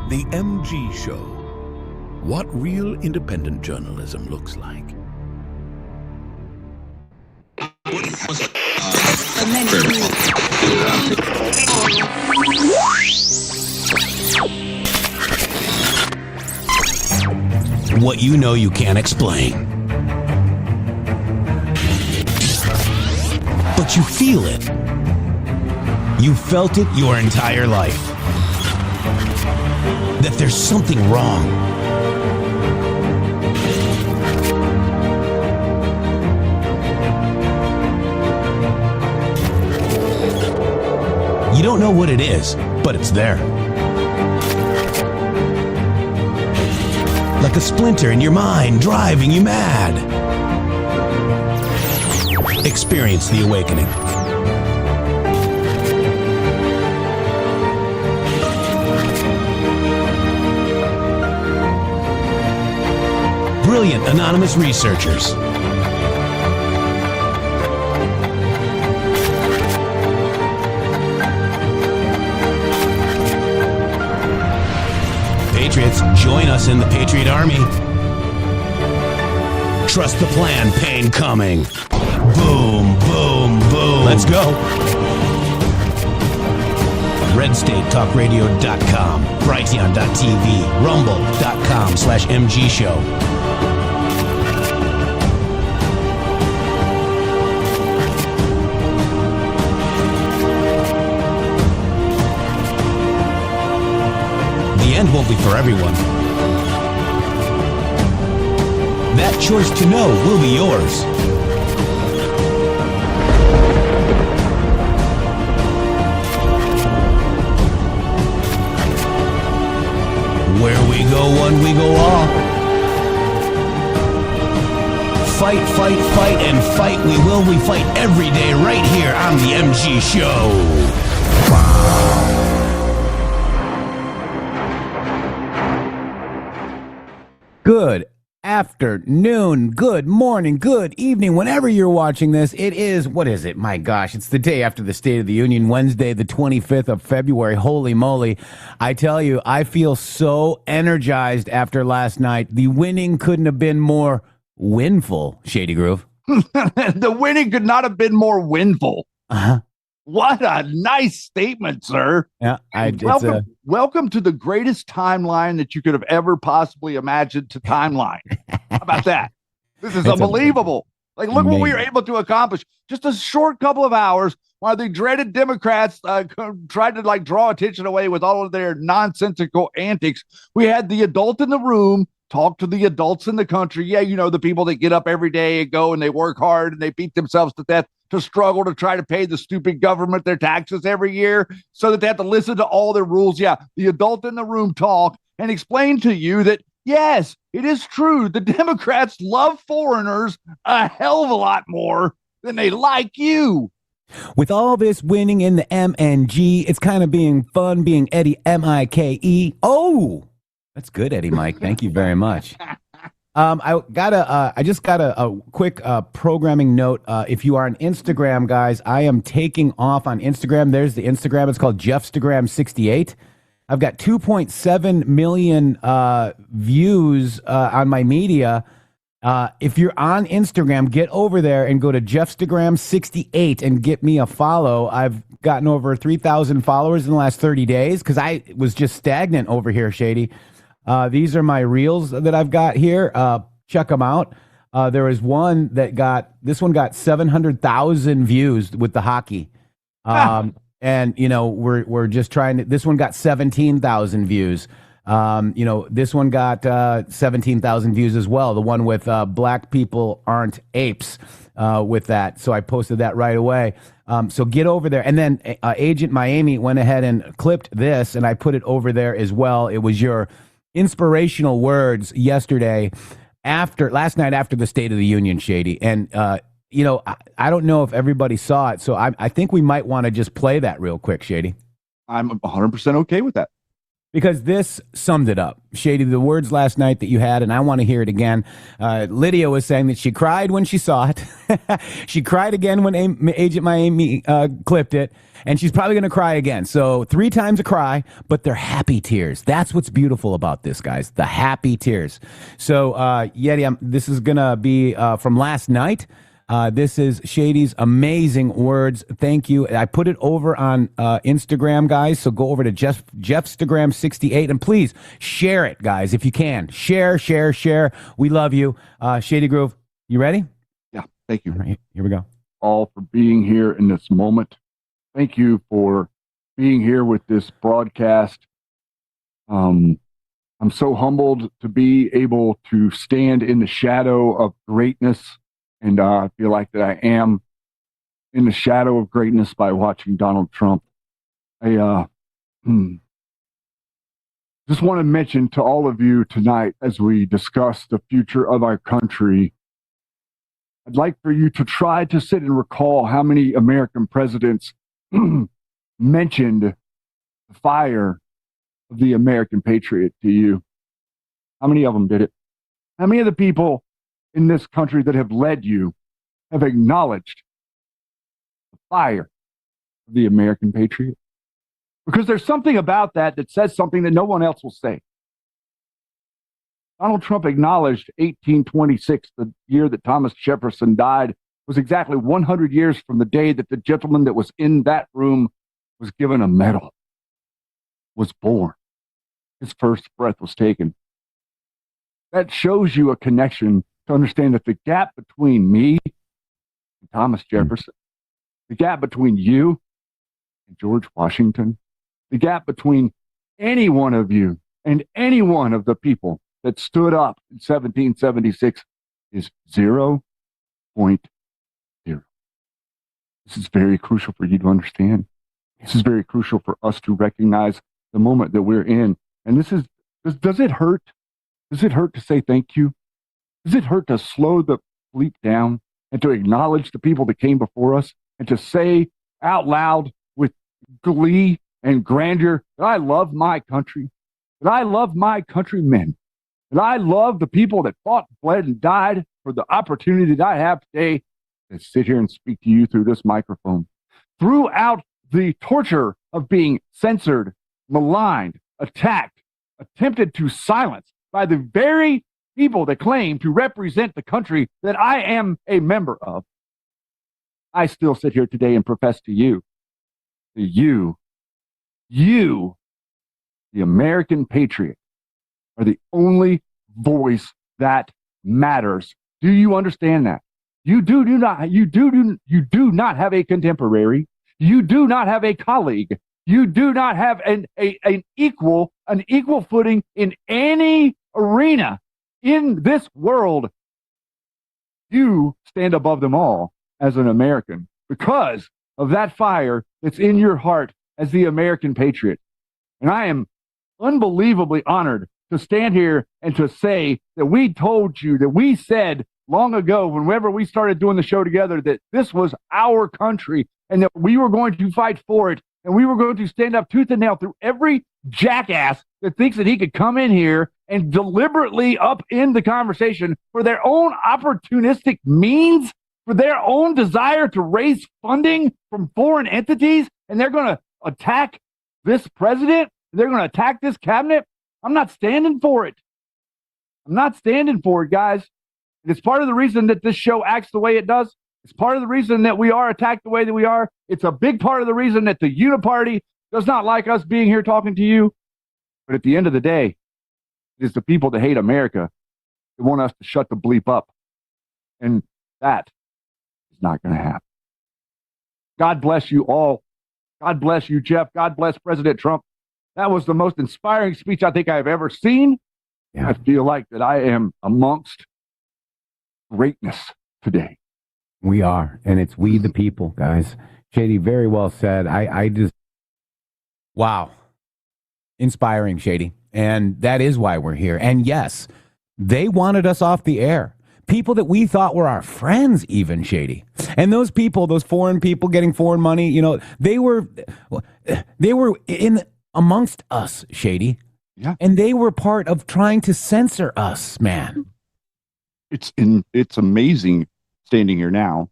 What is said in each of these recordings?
The MG Show. What real independent journalism looks like. What you know you can't explain. But you feel it. You felt it your entire life. That there's something wrong. You don't know what it is, but it's there. Like a splinter in your mind, driving you mad. Experience the awakening. Brilliant anonymous researchers. Patriots, join us in the Patriot Army. Trust the plan, pain coming. Boom, boom, boom. Let's go. RedStateTalkRadio.com, Brighteon.tv, Rumble.com/MG Show. The end won't be for everyone. That choice to know will be yours. Where we go one, we go all. Fight, fight, fight, and fight we will. We fight every day right here on the MG Show. Good afternoon, good morning, good evening, whenever you're watching this. It is, what is it? My gosh, it's the day after the State of the Union, Wednesday, the 25th of February. Holy moly. I tell you, I feel so energized after last night. The winning couldn't have been more winful, Shady Groove. The winning could not have been more winful. Uh-huh. What a nice statement, sir. Yeah, welcome to the greatest timeline that you could have ever possibly imagined to timeline. How about that? This is unbelievable. Like, look what we were able to accomplish. Just a short couple of hours while the dreaded Democrats tried to draw attention away with all of their nonsensical antics. We had the adult in the room talk to the adults in the country. Yeah, you know, the people that get up every day and go and they work hard and they beat themselves to death to struggle to try to pay the stupid government their taxes every year so that they have to listen to all their rules. Yeah, the adult in the room talk and explain to you that, yes, it is true. The Democrats love foreigners a hell of a lot more than they like you. With all this winning in the MNG, it's kind of being fun being Eddie M-I-K-E. Oh, that's good, Eddie Mike. Thank you very much. I just got a quick programming note. If you are on Instagram, guys, I am taking off on Instagram. There's the Instagram. It's called Jeffstagram68. I've got 2.7 million views on my media. If you're on Instagram, get over there and go to Jeffstagram68 and get me a follow. I've gotten over 3,000 followers in the last 30 days because I was just stagnant over here, Shady. These are my reels that I've got here. Check them out. There was one that got 700,000 views with the hockey. And, you know, we're just trying to, this one got 17,000 views. You know, this one got 17,000 views as well. The one with black people aren't apes with that. So I posted that right away. So get over there. And then Agent Miami went ahead and clipped this and I put it over there as well. It was your inspirational words yesterday last night after the State of the Union, Shady. And, you know, I don't know if everybody saw it. So I think we might want to just play that real quick, Shady. I'm 100% okay with that. because this summed it up. Shady, the words last night that you had, and I want to hear it again. Lydia was saying that she cried when she saw it. She cried again when Agent Miami clipped it, and she's probably going to cry again. So 3 times a cry, but they're happy tears. That's what's beautiful about this, guys, the happy tears. So, Yeti, this is going to be from last night. This is Shady's amazing words. Thank you. I put it over on Instagram, guys. So go over to Jeffstagram 68 and please share it, guys, if you can. Share. We love you. Shady Groove, you ready? Yeah. Thank you. All right, here we go. All for being here in this moment. Thank you for being here with this broadcast. I'm so humbled to be able to stand in the shadow of greatness. And I feel like that I am in the shadow of greatness by watching Donald Trump. I just want to mention to all of you tonight, as we discuss the future of our country, I'd like for you to try to sit and recall how many American presidents mentioned the fire of the American patriot to you. How many of them did it? How many of the people in this country that have led you have acknowledged the fire of the American patriot? Because there's something about that that says something that no one else will say. Donald Trump acknowledged 1826, the year that Thomas Jefferson died, was exactly 100 years from the day that the gentleman that was in that room was given a medal, was born. His first breath was taken. That shows you a connection to understand that the gap between me and Thomas Jefferson, the gap between you and George Washington, the gap between any one of you and any one of the people that stood up in 1776 is 0.0. This is very crucial for you to understand. This is very crucial for us to recognize the moment that we're in. And does it hurt? Does it hurt to say thank you? Does it hurt to slow the bleep down and to acknowledge the people that came before us and to say out loud with glee and grandeur that I love my country, that I love my countrymen, that I love the people that fought, bled, and died for the opportunity that I have today to sit here and speak to you through this microphone. Throughout the torture of being censored, maligned, attacked, attempted to silence by the very people that claim to represent the country that I am a member of, I still sit here today and profess to you, the American patriot, are the only voice that matters. Do you understand that? You do not have a contemporary. You do not have a colleague. You do not have an equal footing in any arena in this world. You stand above them all as an American because of that fire that's in your heart as the American patriot. And I am unbelievably honored to stand here and to say that we told you, that we said long ago, whenever we started doing the show together, that this was our country and that we were going to fight for it. And we were going to stand up tooth and nail through every jackass that thinks that he could come in here and deliberately upend the conversation for their own opportunistic means, for their own desire to raise funding from foreign entities. And they're going to attack this president. They're going to attack this cabinet. I'm not standing for it. I'm not standing for it, guys. And it's part of the reason that this show acts the way it does. It's part of the reason that we are attacked the way that we are. It's a big part of the reason that the Uniparty does not like us being here talking to you. But at the end of the day, it is the people that hate America that want us to shut the bleep up. And that is not going to happen. God bless you all. God bless you, Jeff. God bless President Trump. That was the most inspiring speech I think I've ever seen. Yeah. I feel like that I am amongst greatness today. We are, and it's we the people, guys. Shady, very well said. I just, wow. Inspiring, Shady. And that is why we're here. And yes, they wanted us off the air. People that we thought were our friends, even, Shady. And those people, those foreign people getting foreign money, you know, they were in amongst us, Shady. Yeah. And they were part of trying to censor us, man. It's amazing standing here now,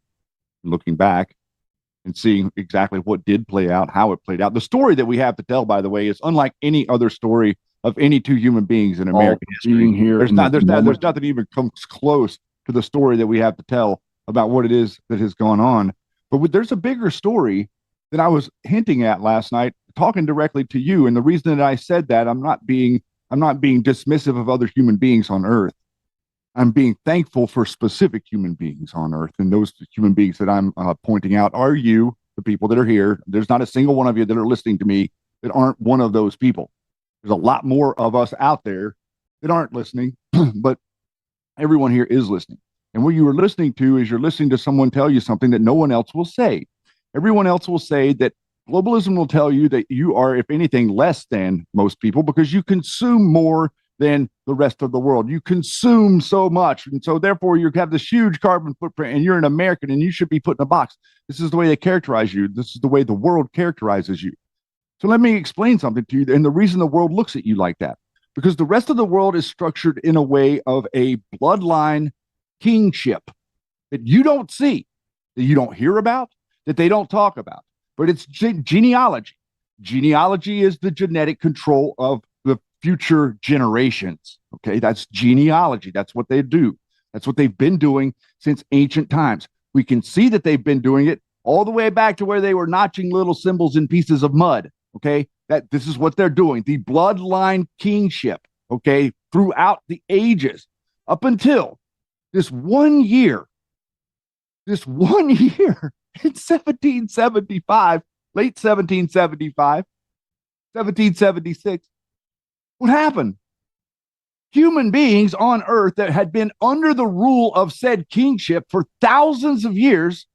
looking back and seeing exactly what did play out, how it played out. The story that we have to tell, by the way, is unlike any other story of any two human beings in American history. Here There's nothing even comes close to the story that we have to tell about what it is that has gone on. But there's a bigger story that I was hinting at last night, talking directly to you. And the reason that I said that, I'm not being dismissive of other human beings on Earth. I'm being thankful for specific human beings on Earth, and those human beings that I'm pointing out are you, the people that are here. There's not a single one of you that are listening to me that aren't one of those people. There's a lot more of us out there that aren't listening, but everyone here is listening. And what you are listening to is you're listening to someone tell you something that no one else will say. Everyone else will say that globalism will tell you that you are, if anything, less than most people because you consume more than the rest of the world. You consume so much. And so therefore you have this huge carbon footprint and you're an American and you should be put in a box. This is the way they characterize you. This is the way the world characterizes you. So let me explain something to you. And the reason the world looks at you like that, because the rest of the world is structured in a way of a bloodline kingship that you don't see, that you don't hear about, that they don't talk about. But it's genealogy. Genealogy is the genetic control of the future generations. Okay, that's genealogy. That's what they do. That's what they've been doing since ancient times. We can see that they've been doing it all the way back to where they were notching little symbols in pieces of mud. Okay, that this is what they're doing. The bloodline kingship. Okay, throughout the ages, up until this one year in 1775, late 1775, 1776. What happened? Human beings on Earth that had been under the rule of said kingship for thousands of years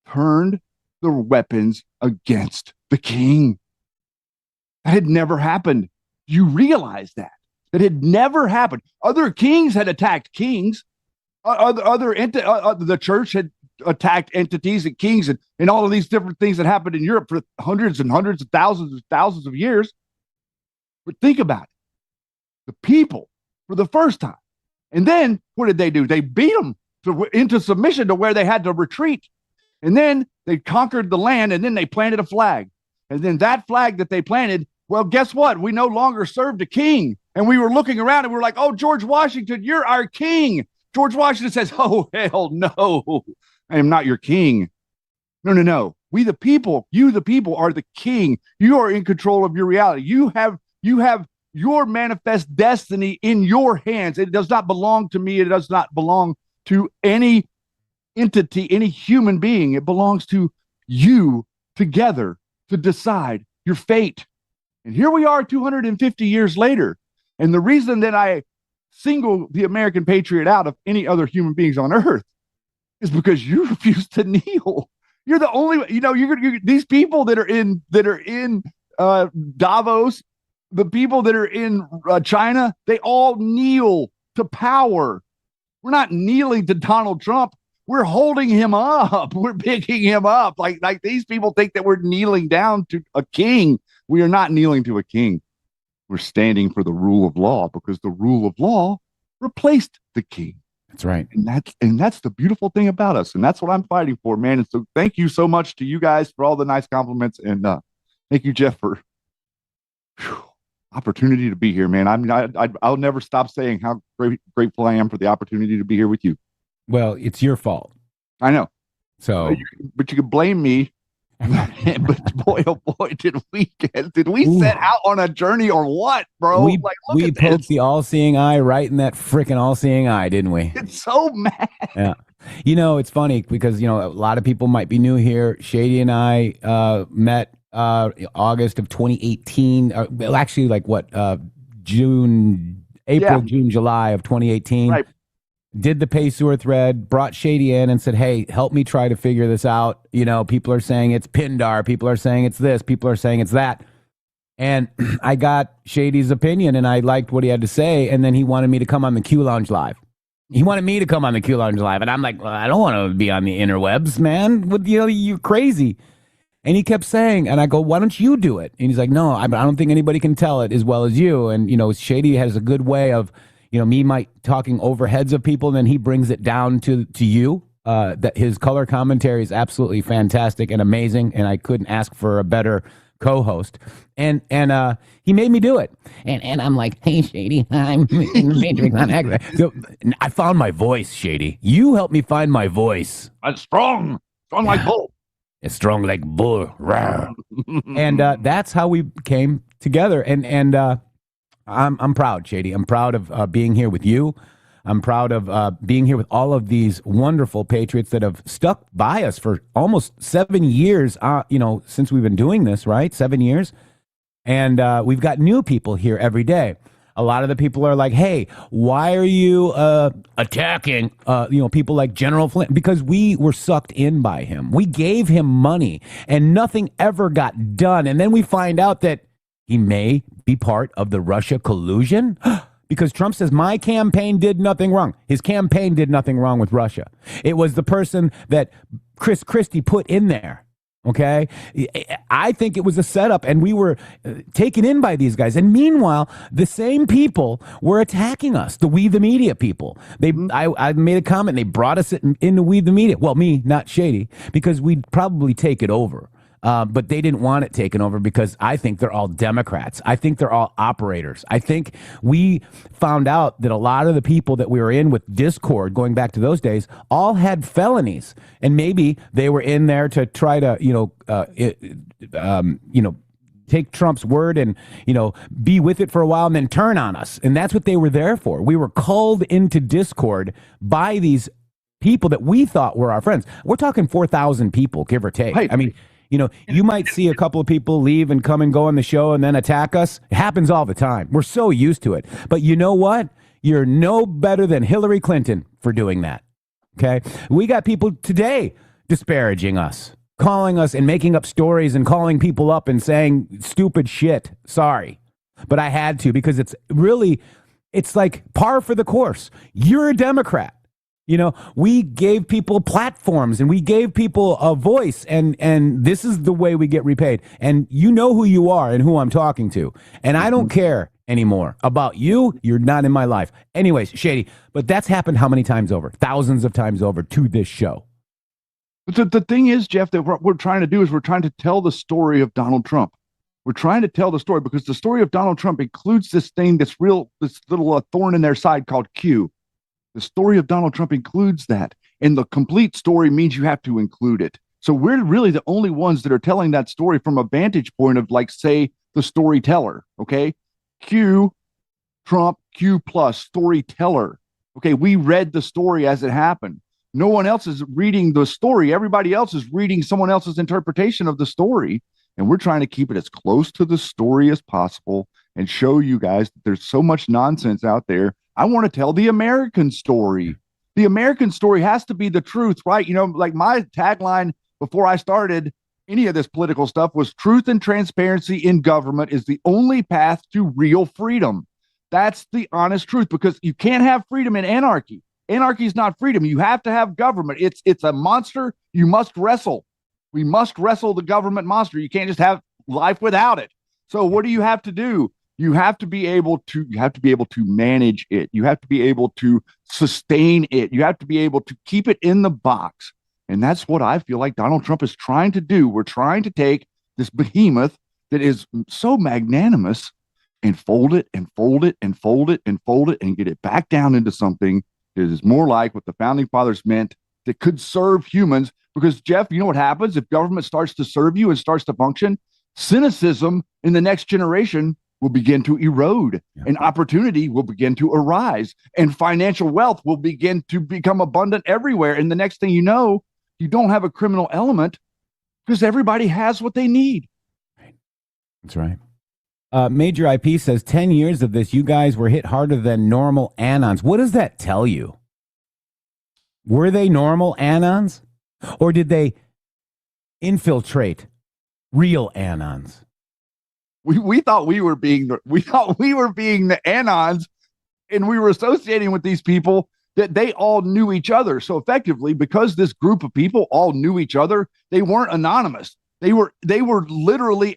turned their weapons against the king. That had never happened. You realize that? That had never happened. Other kings had attacked kings. The church had attacked entities and kings and all of these different things that happened in Europe for hundreds and hundreds of thousands of years. But think about it. The people for the first time. And then what did they do? They beat them into submission to where they had to retreat. And then they conquered the land and then they planted a flag. And then that flag that they planted, well, guess what? We no longer served a king. And we were looking around and we were like, oh, George Washington, you're our king. George Washington says, oh, hell no, I am not your king. No. We, the people, you, the people, are the king. You are in control of your reality. You have your manifest destiny in your hands. It does not belong to me. It does not belong to any entity, any human being. It belongs to you together to decide your fate. And here we are 250 years later. And the reason that I single the American patriot out of any other human beings on Earth is because you refuse to kneel. You're the only, you're these people that are in Davos, the people that are in China, they all kneel to power. We're not kneeling to Donald Trump. We're holding him up. We're picking him up. Like these people think that we're kneeling down to a king. We are not kneeling to a king. We're standing for the rule of law because the rule of law replaced the king. That's right. And that's the beautiful thing about us. And that's what I'm fighting for, man. And so thank you so much to you guys for all the nice compliments. And thank you, Jeff, for opportunity to be here, man. I'll never stop saying how grateful I am for the opportunity to be here with you. Well, it's your fault. I know. So, but you can blame me. But boy, oh boy, did we set out on a journey or what, bro? We poked the all-seeing eye right in that freaking all-seeing eye, didn't we? It's so mad. Yeah. It's funny because, a lot of people might be new here. Shady and I met August of 2018. Actually, June, July of 2018. Right. Did the pay sewer thread, brought Shady in and said, hey, help me try to figure this out. People are saying it's Pindar. People are saying it's this. People are saying it's that. And I got Shady's opinion and I liked what he had to say. And then he wanted me to come on the Q Lounge Live. And I'm like, well, I don't want to be on the interwebs, man. You're crazy. And he kept saying, and I go, why don't you do it? And he's like, no, I don't think anybody can tell it as well as you. And, Shady has a good way of, me might talking over heads of people, and then he brings it down to you. That his color commentary is absolutely fantastic and amazing. And I couldn't ask for a better co-host. And he made me do it. And I'm like, hey, Shady, I'm in the Matrix on X. So I found my voice, Shady. You helped me find my voice. I'm strong like bull. It's strong like bull. And that's how we came together. And I'm proud, Shady. I'm proud of being here with you. I'm proud of being here with all of these wonderful Patriots that have stuck by us for almost 7 years, since we've been doing this, right? 7 years. And we've got new people here every day. A lot of the people are like, hey, why are you attacking, people like General Flint? Because we were sucked in by him. We gave him money and nothing ever got done. And then we find out that he may be part of the Russia collusion. Because Trump says, my campaign did nothing wrong. His campaign did nothing wrong with Russia. It was the person that Chris Christie put in there. Okay? I think it was a setup, and we were taken in by these guys. And meanwhile, the same people were attacking us, the We the Media people. I made a comment, they brought us into We the Media. Well, me, not Shady, because we'd probably take it over. But they didn't want it taken over because I think they're all Democrats. I think they're all operators. I think we found out that a lot of the people that we were in with Discord, going back to those days, all had felonies. And maybe they were in there to try to, take Trump's word and, be with it for a while and then turn on us. And that's what they were there for. We were called into Discord by these people that we thought were our friends. We're talking 4,000 people, give or take. Hey. I mean, you might see a couple of people leave and come and go on the show and then attack us. It happens all the time. We're so used to it. But you know what? You're no better than Hillary Clinton for doing that. Okay? We got people today disparaging us, calling us and making up stories and calling people up and saying stupid shit. Sorry. But I had to, because it's like par for the course. You're a Democrat. We gave people platforms and we gave people a voice, and this is the way we get repaid. And you know who you are and who I'm talking to. And I don't care anymore about you. You're not in my life. Anyways, Shady, but that's happened how many times over? Thousands of times over to this show. But the thing is, Jeff, that what we're trying to do is we're trying to tell the story of Donald Trump. We're trying to tell the story because the story of Donald Trump includes this thing this little thorn in their side called Q. The story of Donald Trump includes that. And the complete story means you have to include it. So we're really the only ones that are telling that story from a vantage point of, like, say, the storyteller. Okay. Q, Trump, Q plus, storyteller. Okay. We read the story as it happened. No one else is reading the story. Everybody else is reading someone else's interpretation of the story. And we're trying to keep it as close to the story as possible and show you guys that there's so much nonsense out there. I want to tell the American story. The American story has to be the truth, right? Like my tagline before I started any of this political stuff was truth and transparency in government is the only path to real freedom. That's the honest truth, because you can't have freedom in anarchy. Anarchy is not freedom. You have to have government. It's a monster. You must wrestle. We must wrestle the government monster. You can't just have life without it. So what do you have to do? You have to be able to manage it. You have to be able to sustain it. You have to be able to keep it in the box. And that's what I feel like Donald Trump is trying to do. We're trying to take this behemoth that is so magnanimous and fold it and fold it and fold it and fold it and get it back down into something that is more like what the founding fathers meant, that could serve humans. Because, Jeff, you know what happens if government starts to serve you and starts to function? Cynicism in the next generation will begin to erode, and opportunity will begin to arise, and financial wealth will begin to become abundant everywhere. And the next thing you know, you don't have a criminal element because everybody has what they need. That's right. Major IP says 10 years of this, you guys were hit harder than normal anons. What does that tell you? Were they normal anons, or did they infiltrate real anons? We thought we were being the anons, and we were associating with these people that they all knew each other. So effectively, because this group of people all knew each other, they weren't anonymous. They were literally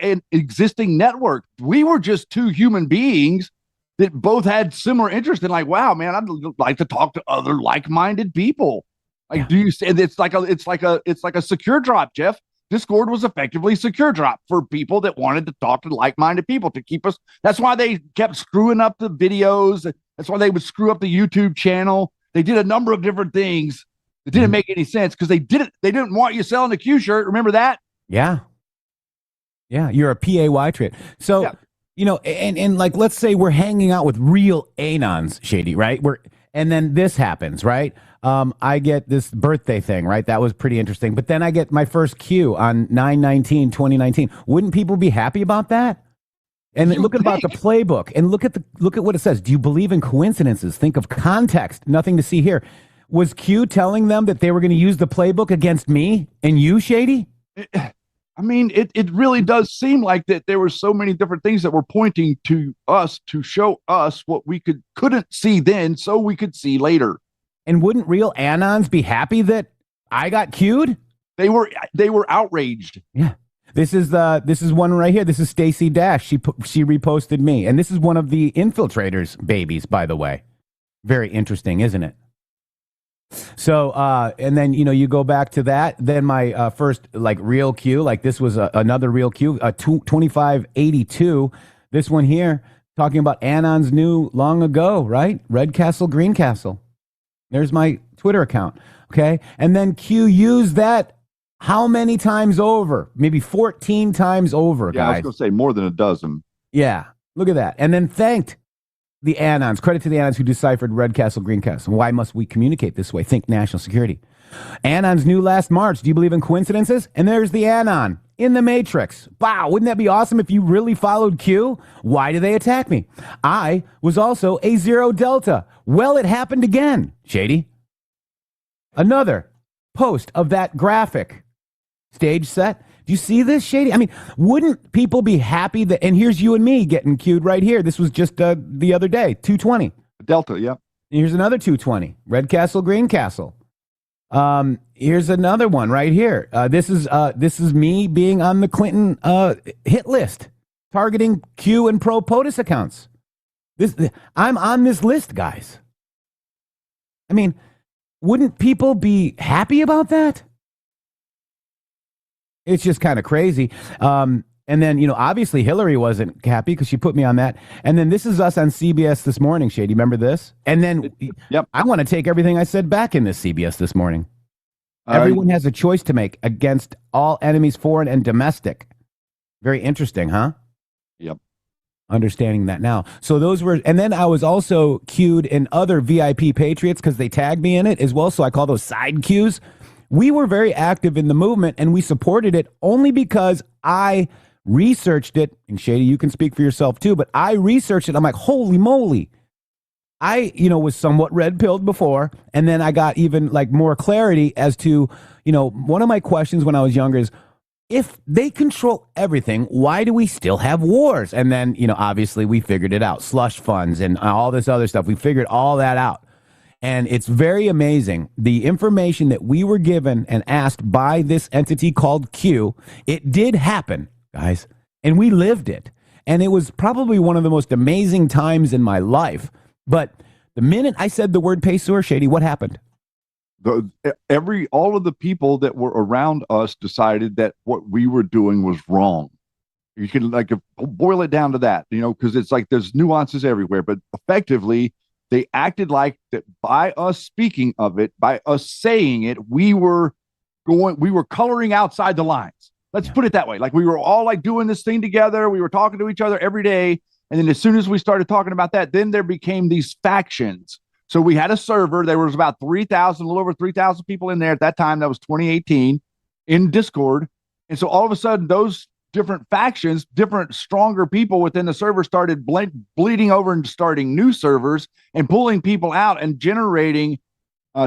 an existing network. We were just two human beings that both had similar interests in, like, wow, man, I'd like to talk to other like-minded people. Like, do you say it's like a secure drop, Jeff? Discord was effectively secure drop for people that wanted to talk to like-minded people to keep us. That's why they kept screwing up the videos. That's why they would screw up the YouTube channel. They did a number of different things that didn't make any sense because they didn't want you selling a Q shirt. Remember that? Yeah. Yeah. You're a PAY trade. So, and like, let's say we're hanging out with real anons, Shady, right? And then this happens, right? I get this birthday thing, right? That was pretty interesting. But then I get my first Q on 9/19/2019. Wouldn't people be happy about that? And look about the playbook and look at what it says. Do you believe in coincidences? Think of context. Nothing to see here. Was Q telling them that they were going to use the playbook against me and you, Shady? I mean, it really does seem like that there were so many different things that were pointing to us to show us what we couldn't see then, so we could see later. And wouldn't real anons be happy that I got Q'd? They were outraged. Yeah. This is one right here. This is Stacy Dash. She reposted me, and this is one of the infiltrators' babies, by the way. Very interesting, isn't it? So, and then, you go back to that. Then my first, like, real Q, like this was another real Q, 2582. This one here, talking about Anons knew long ago, right? Red Castle, Green Castle. There's my Twitter account, okay? And then Q used that how many times over? Maybe 14 times over, guys. Yeah, I was going to say more than a dozen. Yeah, look at that. And then thanked the Anons. Credit to the Anons who deciphered Red Castle, Green Castle. Why must we communicate this way? Think national security. Anons knew last March. Do you believe in coincidences? And there's the Anon in the Matrix. Wow, wouldn't that be awesome if you really followed Q? Why do they attack me? I was also a Zero Delta. Well, it happened again, Shady. Another post of that graphic. Stage set. Do you see this, Shady? I mean, wouldn't people be happy that, and here's you and me getting queued right here. This was just the other day, 220. Delta, yeah. Here's another 220. Red Castle, Green Castle. Here's another one right here. This is me being on the Clinton hit list, targeting Q and pro POTUS accounts. I'm on this list, guys. I mean, wouldn't people be happy about that? It's just kind of crazy. And then, obviously Hillary wasn't happy because she put me on that. And then this is us on CBS This Morning, Shady. Remember this? And then yep. I want to take everything I said back in this CBS This Morning. Everyone has a choice to make against all enemies, foreign and domestic. Very interesting, huh? Yep. Understanding that now. So those were, and then I was also queued in other VIP Patriots because they tagged me in it as well. So I call those side queues. We were very active in the movement and we supported it only because I researched it. And Shady, you can speak for yourself too, but I researched it. I'm like, holy moly. I, was somewhat red-pilled before, and then I got even like more clarity as to, one of my questions when I was younger is, if they control everything, why do we still have wars? And then, obviously we figured it out. Slush funds and all this other stuff. We figured all that out. And it's very amazing. The information that we were given and asked by this entity called Q, it did happen, guys. And we lived it. And it was probably one of the most amazing times in my life. But the minute I said the word Pesur, Shady, what happened? All of the people that were around us decided that what we were doing was wrong. You can boil it down to that, because it's like there's nuances everywhere. But effectively, they acted like that by us speaking of it, by us saying it, we were coloring outside the lines. Let's put it that way. Like we were all like doing this thing together. We were talking to each other every day. And then as soon as we started talking about that, then there became these factions. So we had a server. There was about 3,000, a little over 3,000 people in there at that time. That was 2018 in Discord. And so all of a sudden, those different factions, different stronger people within the server started bleeding over and starting new servers and pulling people out and generating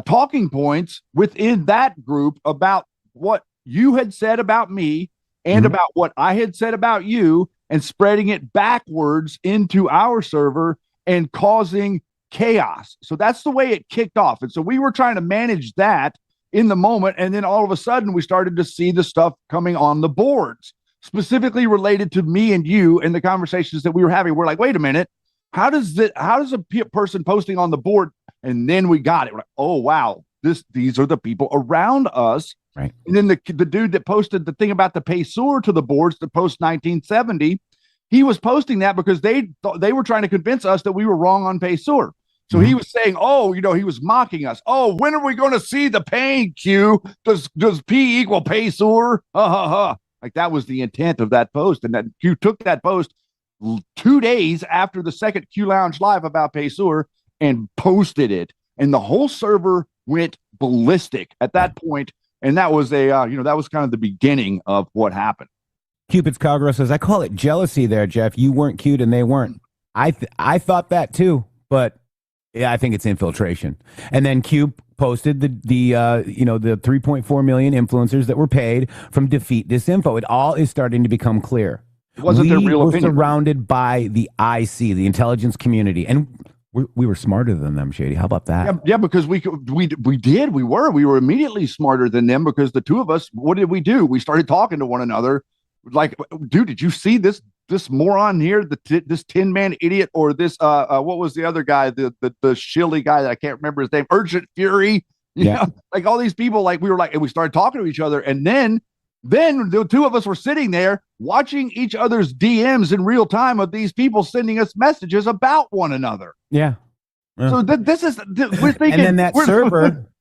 talking points within that group about what you had said about me and about what I had said about you, and spreading it backwards into our server and causing chaos. So that's the way it kicked off. And so we were trying to manage that in the moment. And then all of a sudden we started to see the stuff coming on the boards, specifically related to me and you and the conversations that we were having. We're like, wait a minute, how does a person posting on the board? And then we got it. We're like, oh, wow, these are the people around us. Right. And then the dude that posted the thing about the Paysur to the boards, the post 1970, he was posting that because they were trying to convince us that we were wrong on Paysur. So he was saying, oh, he was mocking us. Oh, when are we going to see the pain, Q? Does P equal Paysur? Like that was the intent of that post. And that Q took that post 2 days after the second Q Lounge Live about Paysur and posted it. And the whole server went ballistic at that point. And that was that was kind of the beginning of what happened. Cupid's Cowgirl says, I call it jealousy there, Jeff. You weren't cute and they weren't. I thought that too, but yeah, I think it's infiltration. And then Cube posted the 3.4 million influencers that were paid from Defeat Disinfo. It all is starting to become clear. Wasn't their real opinion? Surrounded by the IC, the intelligence community, and we were smarter than them, Shady. How about that? Yeah, because we were immediately smarter than them because the two of us, what did we do? We started talking to one another. Like, dude, did you see this moron here? This Tin Man idiot, or this what was the other guy? The shilly guy that I can't remember his name. Urgent Fury. You know, like all these people. Like we were like, and we started talking to each other, and then the two of us were sitting there watching each other's DMs in real time of these people sending us messages about one another. Yeah. So this is we're thinking, and then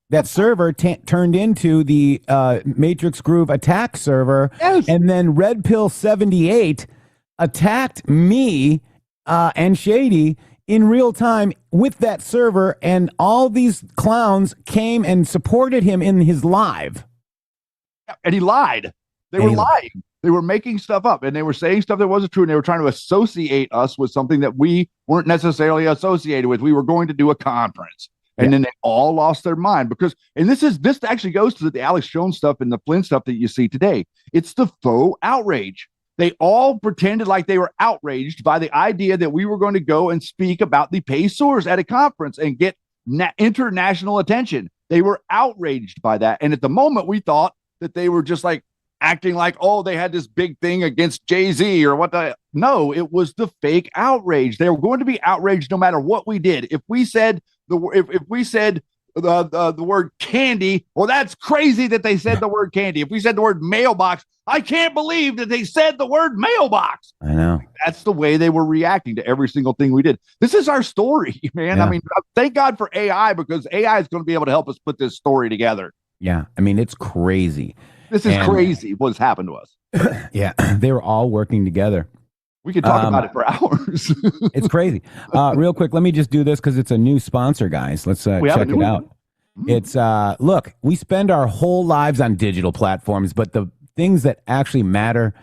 that server turned into the Matrix Groove attack server. Yes. And then Red Pill 78 attacked me and Shady in real time with that server. And all these clowns came and supported him in his live. And he lied. They were lying. They were making stuff up and they were saying stuff that wasn't true. And they were trying to associate us with something that we weren't necessarily associated with. We were going to do a conference. And then they all lost their mind because, and this actually goes to the Alex Jones stuff and the Flynn stuff that you see today. It's the faux outrage. They all pretended like they were outraged by the idea that we were going to go and speak about the Paysurs at a conference and get international attention. They were outraged by that. And at the moment we thought that they were just like acting like, oh, they had this big thing against Jay-Z or what no, it was the fake outrage. They were going to be outraged no matter what we did. If we said if we said the word candy, well, that's crazy that they said the word candy. If we said the word mailbox, I can't believe that they said the word mailbox. I know. That's the way they were reacting to every single thing we did. This is our story, man. Yeah. I mean, thank God for AI because AI is going to be able to help us put this story together. Yeah. I mean, it's crazy. This is crazy what's happened to us. Yeah. They were all working together. We could talk about it for hours. It's crazy. Real quick, let me just do this because it's a new sponsor, guys. Let's check it out. It's look, we spend our whole lives on digital platforms, but the things that actually matter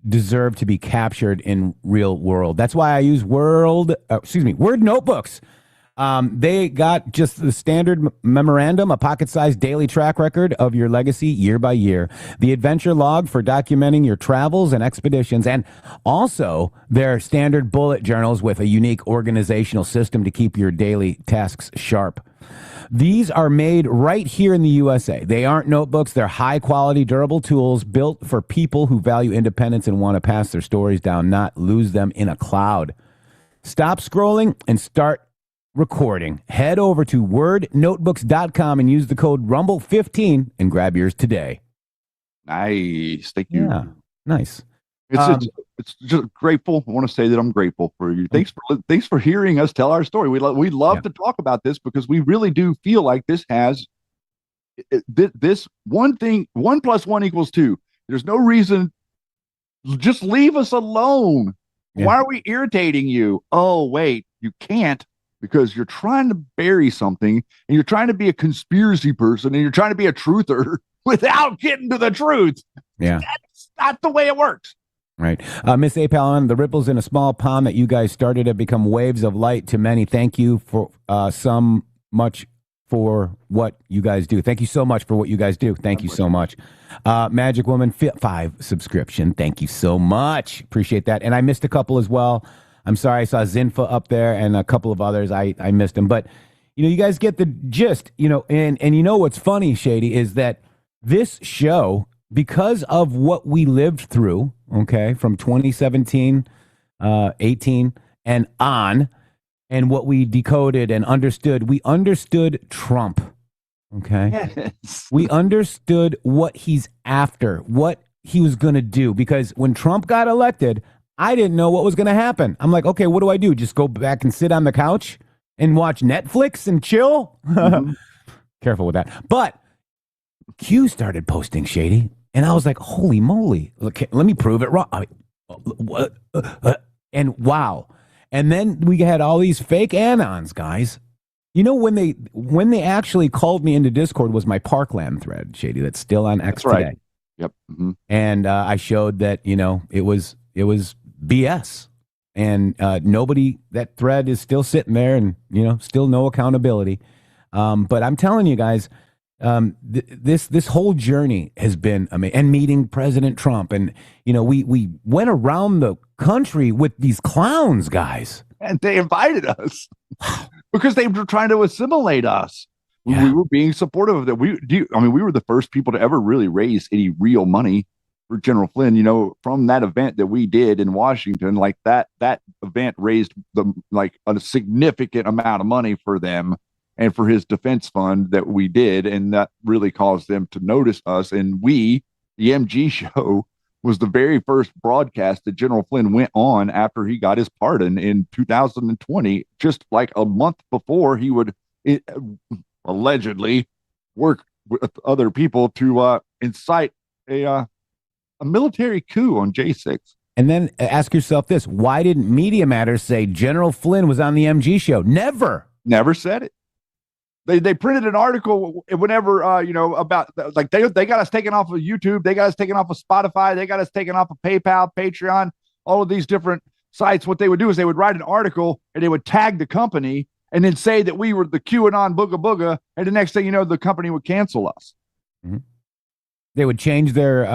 deserve to be captured in real world. That's why I use Word notebooks. They got just the standard memorandum, a pocket-sized daily track record of your legacy year by year, the adventure log for documenting your travels and expeditions, and also their standard bullet journals with a unique organizational system to keep your daily tasks sharp. These are made right here in the USA. They aren't notebooks. They're high-quality, durable tools built for people who value independence and want to pass their stories down, not lose them in a cloud. Stop scrolling and start recording. Head over to wordnotebooks.com and use the code RUMBLE15 and grab yours today. Nice. Thank you. Yeah, nice. It's just grateful. I want to say that I'm grateful for you. Thanks for hearing us tell our story. We love to talk about this because we really do feel like this has this one thing. 1 + 1 = 2. There's no reason. Just leave us alone. Yeah. Why are we irritating you? Oh, wait, you can't. Because you're trying to bury something and you're trying to be a conspiracy person and you're trying to be a truther without getting to the truth. Yeah. That's not the way it works. Right. Miss A. Palin, the ripples in a small pond that you guys started have become waves of light to many. Thank you for so much for what you guys do. Thank you so much for what you guys do. Thank you so much. Magic Woman 5 subscription. Thank you so much. Appreciate that. And I missed a couple as well. I'm sorry, I saw Zinfa up there and a couple of others. I missed them. But you guys get the gist, and you know what's funny, Shady, is that this show, because of what we lived through, okay, from 2017, 18 and on, and what we decoded and understood, we understood Trump, okay? Yes. We understood what he's after, what he was going to do, because when Trump got elected, I didn't know what was going to happen. I'm like, okay, what do I do? Just go back and sit on the couch and watch Netflix and chill? Careful with that. But Q started posting, Shady, and I was like, holy moly, okay, let me prove it wrong. And wow. And then we had all these fake anons, guys. When they actually called me into Discord was my Parkland thread, Shady, that's still on X That's right. today. Yep. Mm-hmm. And I showed that, it was BS. And nobody, that thread is still sitting there, and, still no accountability. But I'm telling you guys, this whole journey has been amazing. And meeting President Trump. And, we went around the country with these clowns, guys. And they invited us because they were trying to assimilate us. Yeah. We were being supportive of that. We were the first people to ever really raise any real money for General Flynn, from that event that we did in Washington. Like that event raised a significant amount of money for them and for his defense fund that we did. And that really caused them to notice us. And the MG show, was the very first broadcast that General Flynn went on after he got his pardon in 2020, just like a month before he would allegedly work with other people to incite a military coup on J6. And then ask yourself this: why didn't Media Matters say General Flynn was on the MG show? Never said it. They printed an article whenever about like they got us taken off of YouTube, they got us taken off of Spotify, they got us taken off of PayPal, Patreon, all of these different sites. What they would do is they would write an article and they would tag the company and then say that we were the QAnon booga booga, and the next thing you know, the company would cancel us. Mm-hmm. They would change their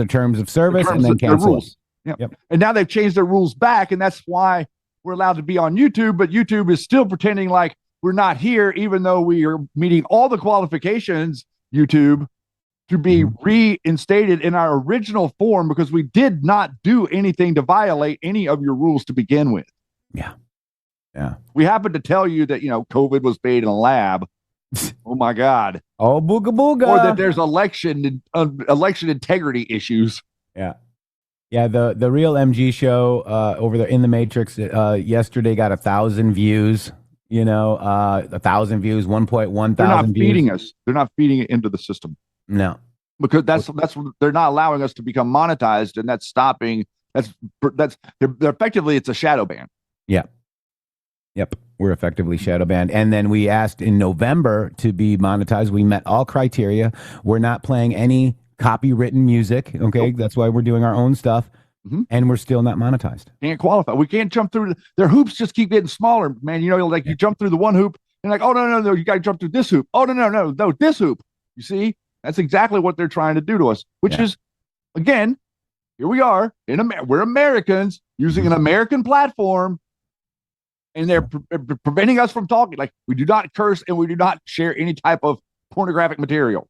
terms of service and then cancel us. Yep. And now they've changed their rules back, and that's why we're allowed to be on YouTube, but YouTube is still pretending like we're not here, even though we are meeting all the qualifications, YouTube, to be reinstated in our original form, because we did not do anything to violate any of your rules to begin with. Yeah. We happened to tell you that, COVID was made in a lab. Oh my God. Oh, booga booga. Or that there's election integrity issues. Yeah. Yeah, the real MG show over there in the Matrix yesterday got 1,000 views. 1,000 views, 1.1 thousand views. Feeding us. They're not feeding it into the system. No, because that's they're not allowing us to become monetized, and that's stopping. They're effectively, it's a shadow ban. Yeah. Yep. We're effectively shadow banned. And then we asked in November to be monetized. We met all criteria. We're not playing any copywritten music. Okay. Nope. That's why we're doing our own stuff. Mm-hmm. And we're still not monetized. Can't qualify. We can't jump through. Their hoops just keep getting smaller, man. You jump through the one hoop and like, oh, no, you got to jump through this hoop. Oh, no, this hoop. You see, that's exactly what they're trying to do to us, which is, again, here we are we're Americans using an American platform, and they're preventing us from talking. Like, we do not curse and we do not share any type of pornographic material.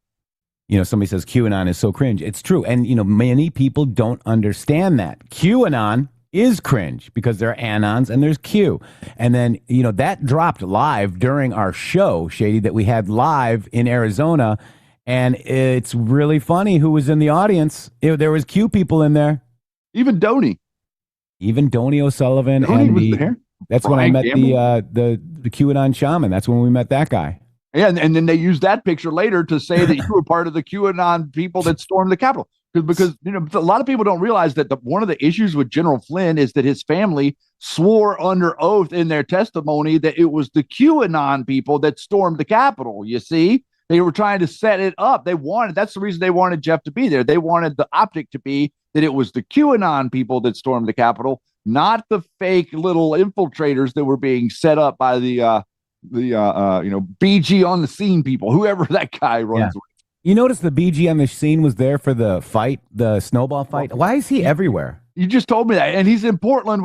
Somebody says QAnon is so cringe. It's true. And, many people don't understand that. QAnon is cringe because there are anons and there's Q. And then, that dropped live during our show, Shady, that we had live in Arizona. And it's really funny who was in the audience. There was Q people in there. Even Donnie O'Sullivan. Donnie was there. That's Brian when I met the QAnon shaman. That's when we met that guy. Yeah, and then they used that picture later to say that you were part of the QAnon people that stormed the Capitol. Because a lot of people don't realize that one of the issues with General Flynn is that his family swore under oath in their testimony that it was the QAnon people that stormed the Capitol. You see, they were trying to set it up. That's the reason they wanted Jeff to be there. They wanted the optic to be that it was the QAnon people that stormed the Capitol, not the fake little infiltrators that were being set up by the BG on the scene people, whoever that guy runs with. You notice the BG on the scene was there for the fight, the snowball fight. Why is he everywhere? You just told me that, and he's in Portland.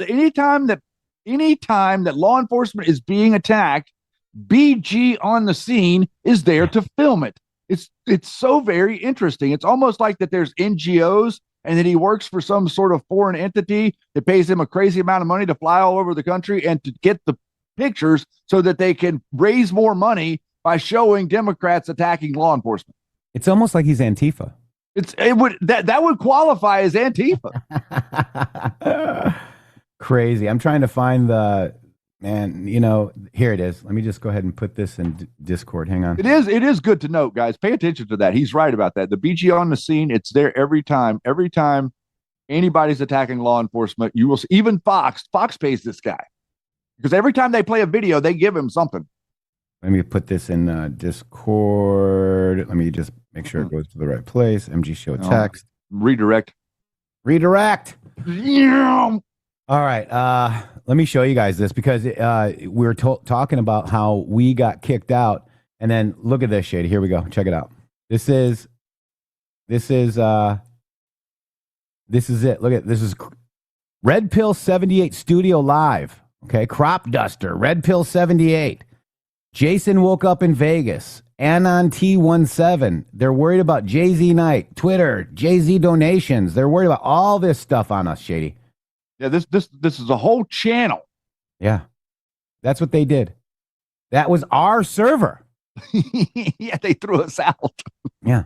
Anytime that anytime that law enforcement is being attacked, BG on the scene is there to film it. It's so very interesting. It's almost like that there's NGOs and that he works for some sort of foreign entity that pays him a crazy amount of money to fly all over the country and to get the pictures so that they can raise more money by showing Democrats attacking law enforcement. It's almost like he's Antifa. That would qualify as Antifa. Crazy. I'm trying to find here it is. Let me just go ahead and put this in Discord. Hang on. It is good to note, guys. Pay attention to that. He's right about that. The BG on the scene, it's there every time. Every time anybody's attacking law enforcement, you will see, even Fox pays this guy. Because every time they play a video, they give him something. Let me put this in Discord. Let me just make sure it goes to the right place. MG show text. Redirect. Yeah. All right. Let me show you guys this because we were talking about how we got kicked out. And then look at this, Shady. Here we go. Check it out. This is it. Look at this is Red Pill 78 Studio Live. Okay. Crop Duster. Red Pill 78. Jason woke up in Vegas. Anon T17. They're worried about Jay-Z night. Twitter. Jay-Z donations. They're worried about all this stuff on us, Shady. Yeah, this is a whole channel. Yeah. That's what they did. That was our server. Yeah, they threw us out. Yeah.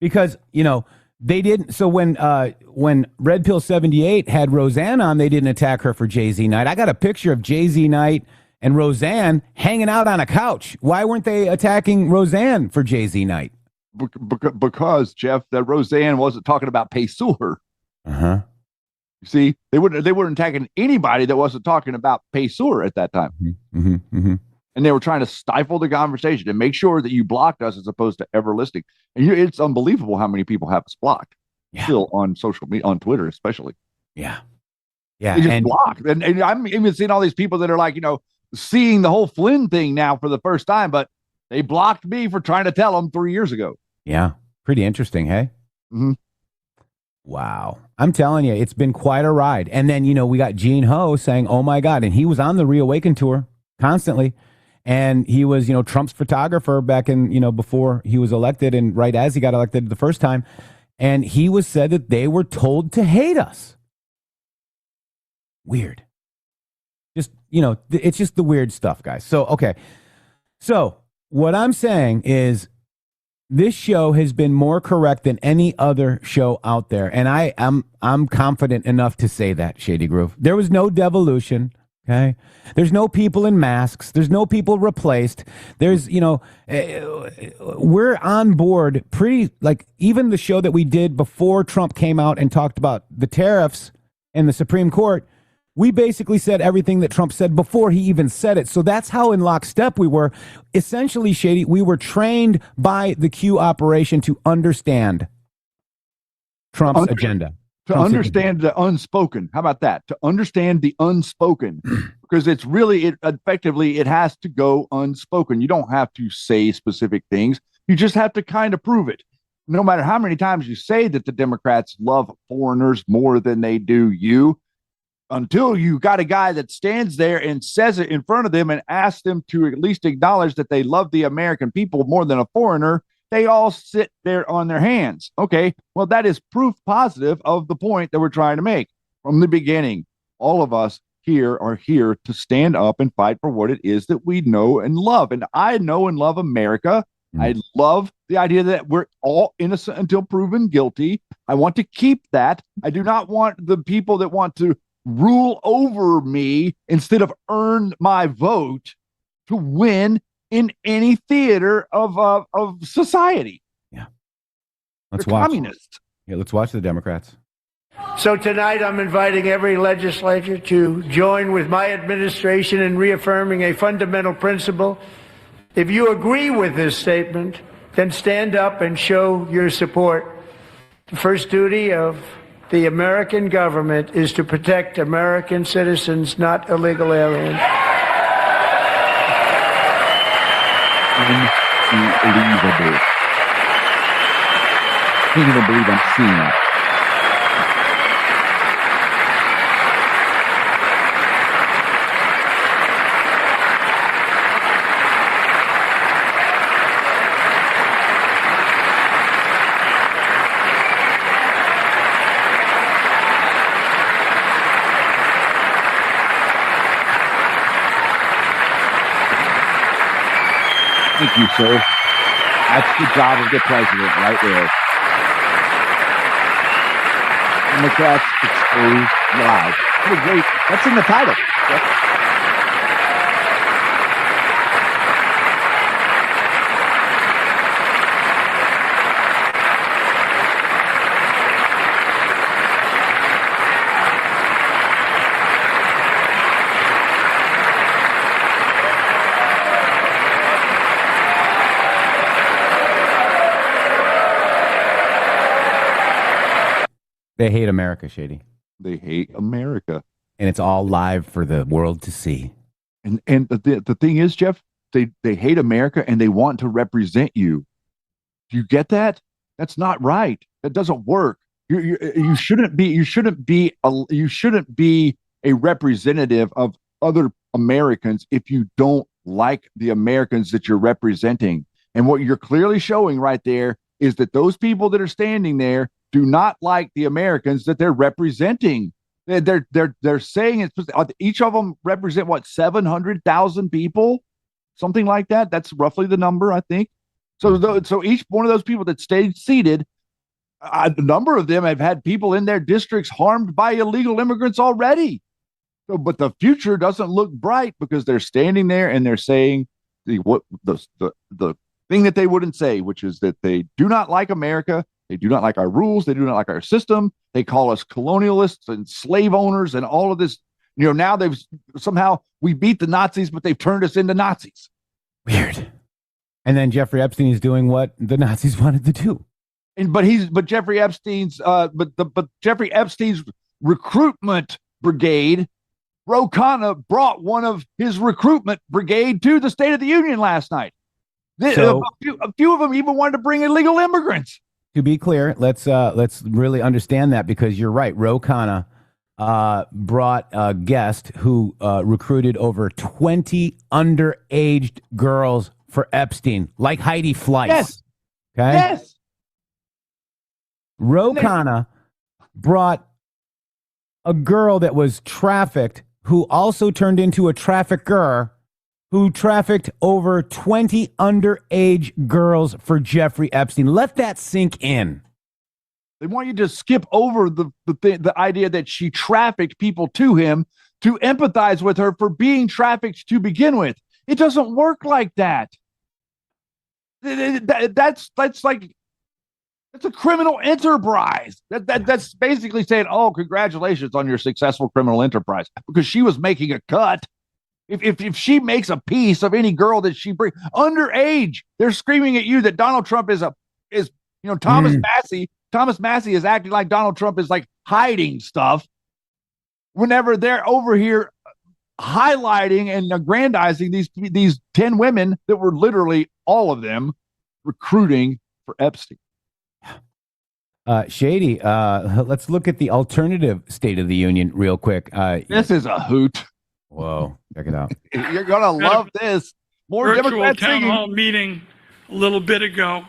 Because, they didn't. So when Red Pill 78 had Roseanne on, they didn't attack her for Jay-Z night. I got a picture of Jay-Z night and Roseanne hanging out on a couch. Why weren't they attacking Roseanne for Jay-Z night? Because, Jeff, that Roseanne wasn't talking about Pesur. Uh-huh. You see, they weren't attacking anybody that wasn't talking about Pesur at that time. Mm-hmm, mm-hmm. And they were trying to stifle the conversation and make sure that you blocked us as opposed to ever listening. And it's unbelievable how many people have us blocked still on social media, on Twitter especially. Yeah. Yeah. They just blocked. And I'm even seeing all these people that are like, seeing the whole Flynn thing now for the first time, but they blocked me for trying to tell them 3 years ago. Yeah. Pretty interesting, hey? Mm-hmm. Wow. I'm telling you, it's been quite a ride. And then, we got Gene Ho saying, oh my God. And he was on the Reawaken tour constantly. And he was, Trump's photographer back in, before he was elected and right as he got elected the first time. And he said that they were told to hate us. Weird. Just, it's just the weird stuff, guys. So, okay. So what I'm saying is this show has been more correct than any other show out there. And I'm confident enough to say that, Shady Groove. There was no devolution. Okay. There's no people in masks. There's no people replaced. There's, we're on board pretty, like even the show that we did before Trump came out and talked about the tariffs and the Supreme Court. We basically said everything that Trump said before he even said it. So that's how in lockstep we were. Essentially, Shady, we were trained by the Q operation to understand Trump's agenda. To understand the unspoken. How about that? To understand the unspoken. Because it has to go unspoken. You don't have to say specific things. You just have to kind of prove it. No matter how many times you say that the Democrats love foreigners more than they do you, until you got a guy that stands there and says it in front of them and asks them to at least acknowledge that they love the American people more than a foreigner, they all sit there on their hands. Okay, well, that is proof positive of the point that we're trying to make. From the beginning, all of us here are here to stand up and fight for what it is that we know and love. And I know and love America. I love the idea that we're all innocent until proven guilty. I want to keep that. I do not want the people that want to rule over me instead of earn my vote to win in any theater of society. Yeah. Let's They're watch. Communists. Yeah, let's watch the Democrats. So tonight I'm inviting every legislator to join with my administration in reaffirming a fundamental principle. If you agree with this statement, then stand up and show your support. The first duty of the American government is to protect American citizens, not illegal aliens. Unbelievable. I can't even believe I'm seeing that. Thank you, sir. That's the job of the president right there. Democrats exposed live. What a great, that's in the title. They hate America, Shady. They hate America. And it's all live for the world to see. And the thing is, Jeff, they hate America and they want to represent you. Do you get that? That's not right. That doesn't work. You shouldn't be a representative of other Americans if you don't like the Americans that you're representing. And what you're clearly showing right there is that those people that are standing there do not like the Americans that they're representing. They're saying it's each of them represent what, 700,000 people, something like that. That's roughly the number, I think. So each one of those people that stayed seated, a number of them have had people in their districts harmed by illegal immigrants already. So, but the future doesn't look bright because they're standing there and they're saying the thing that they wouldn't say, which is that they do not like America. They do not like our rules. They do not like our system. They call us colonialists and slave owners and all of this. Now we beat the Nazis, but they've turned us into Nazis. Weird. And then Jeffrey Epstein is doing what the Nazis wanted to do. But Jeffrey Epstein's recruitment brigade, Ro Khanna brought one of his recruitment brigade to the State of the Union last night. A few of them even wanted to bring illegal immigrants. To be clear, let's really understand that, because you're right. Ro Khanna brought a guest who recruited over 20 underaged girls for Epstein, like Heidi Fleiss. Yes. Okay. Yes. Ro Khanna brought a girl that was trafficked, who also turned into a trafficker, who trafficked over 20 underage girls for Jeffrey Epstein. Let that sink in. They want you to skip over the idea that she trafficked people to him to empathize with her for being trafficked to begin with. It doesn't work like that. That's a criminal enterprise. That's basically saying, "Oh, congratulations on your successful criminal enterprise," because she was making a cut. If she makes a piece of any girl that she brings underage, they're screaming at you that Donald Trump is Thomas Massey. Thomas Massey is acting like Donald Trump is like hiding stuff whenever they're over here highlighting and aggrandizing these 10 women that were literally all of them recruiting for Epstein. Shady, let's look at the alternative State of the Union real quick. This is a hoot. Whoa, check it out. You're going to love this. More virtual Democrats town singing. hall meeting a little bit ago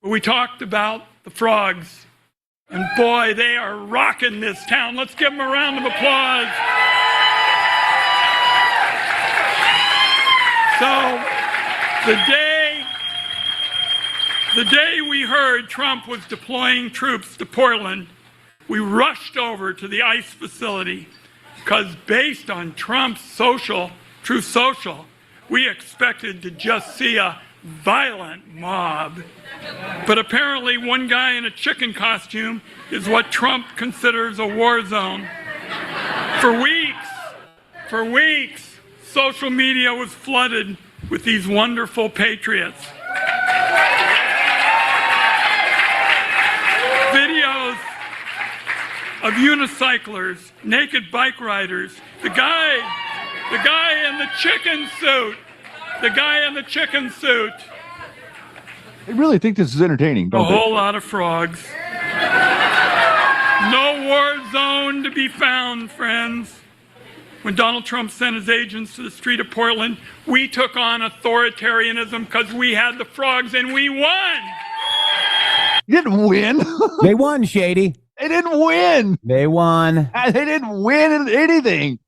where we talked about the frogs. And boy, they are rocking this town. Let's give them a round of applause. So the day we heard Trump was deploying troops to Portland, we rushed over to the ICE facility because based on Trump's Truth Social, we expected to just see a violent mob. But apparently one guy in a chicken costume is what Trump considers a war zone. For weeks, social media was flooded with these wonderful patriots. Videos of unicyclers, naked bike riders, the guy in the chicken suit. They really think this is entertaining, don't A whole lot of frogs. No war zone to be found, friends. When Donald Trump sent his agents to the street of Portland, we took on authoritarianism because we had the frogs and we won. You didn't win. They won, Shady. They didn't win. They won. They didn't win anything.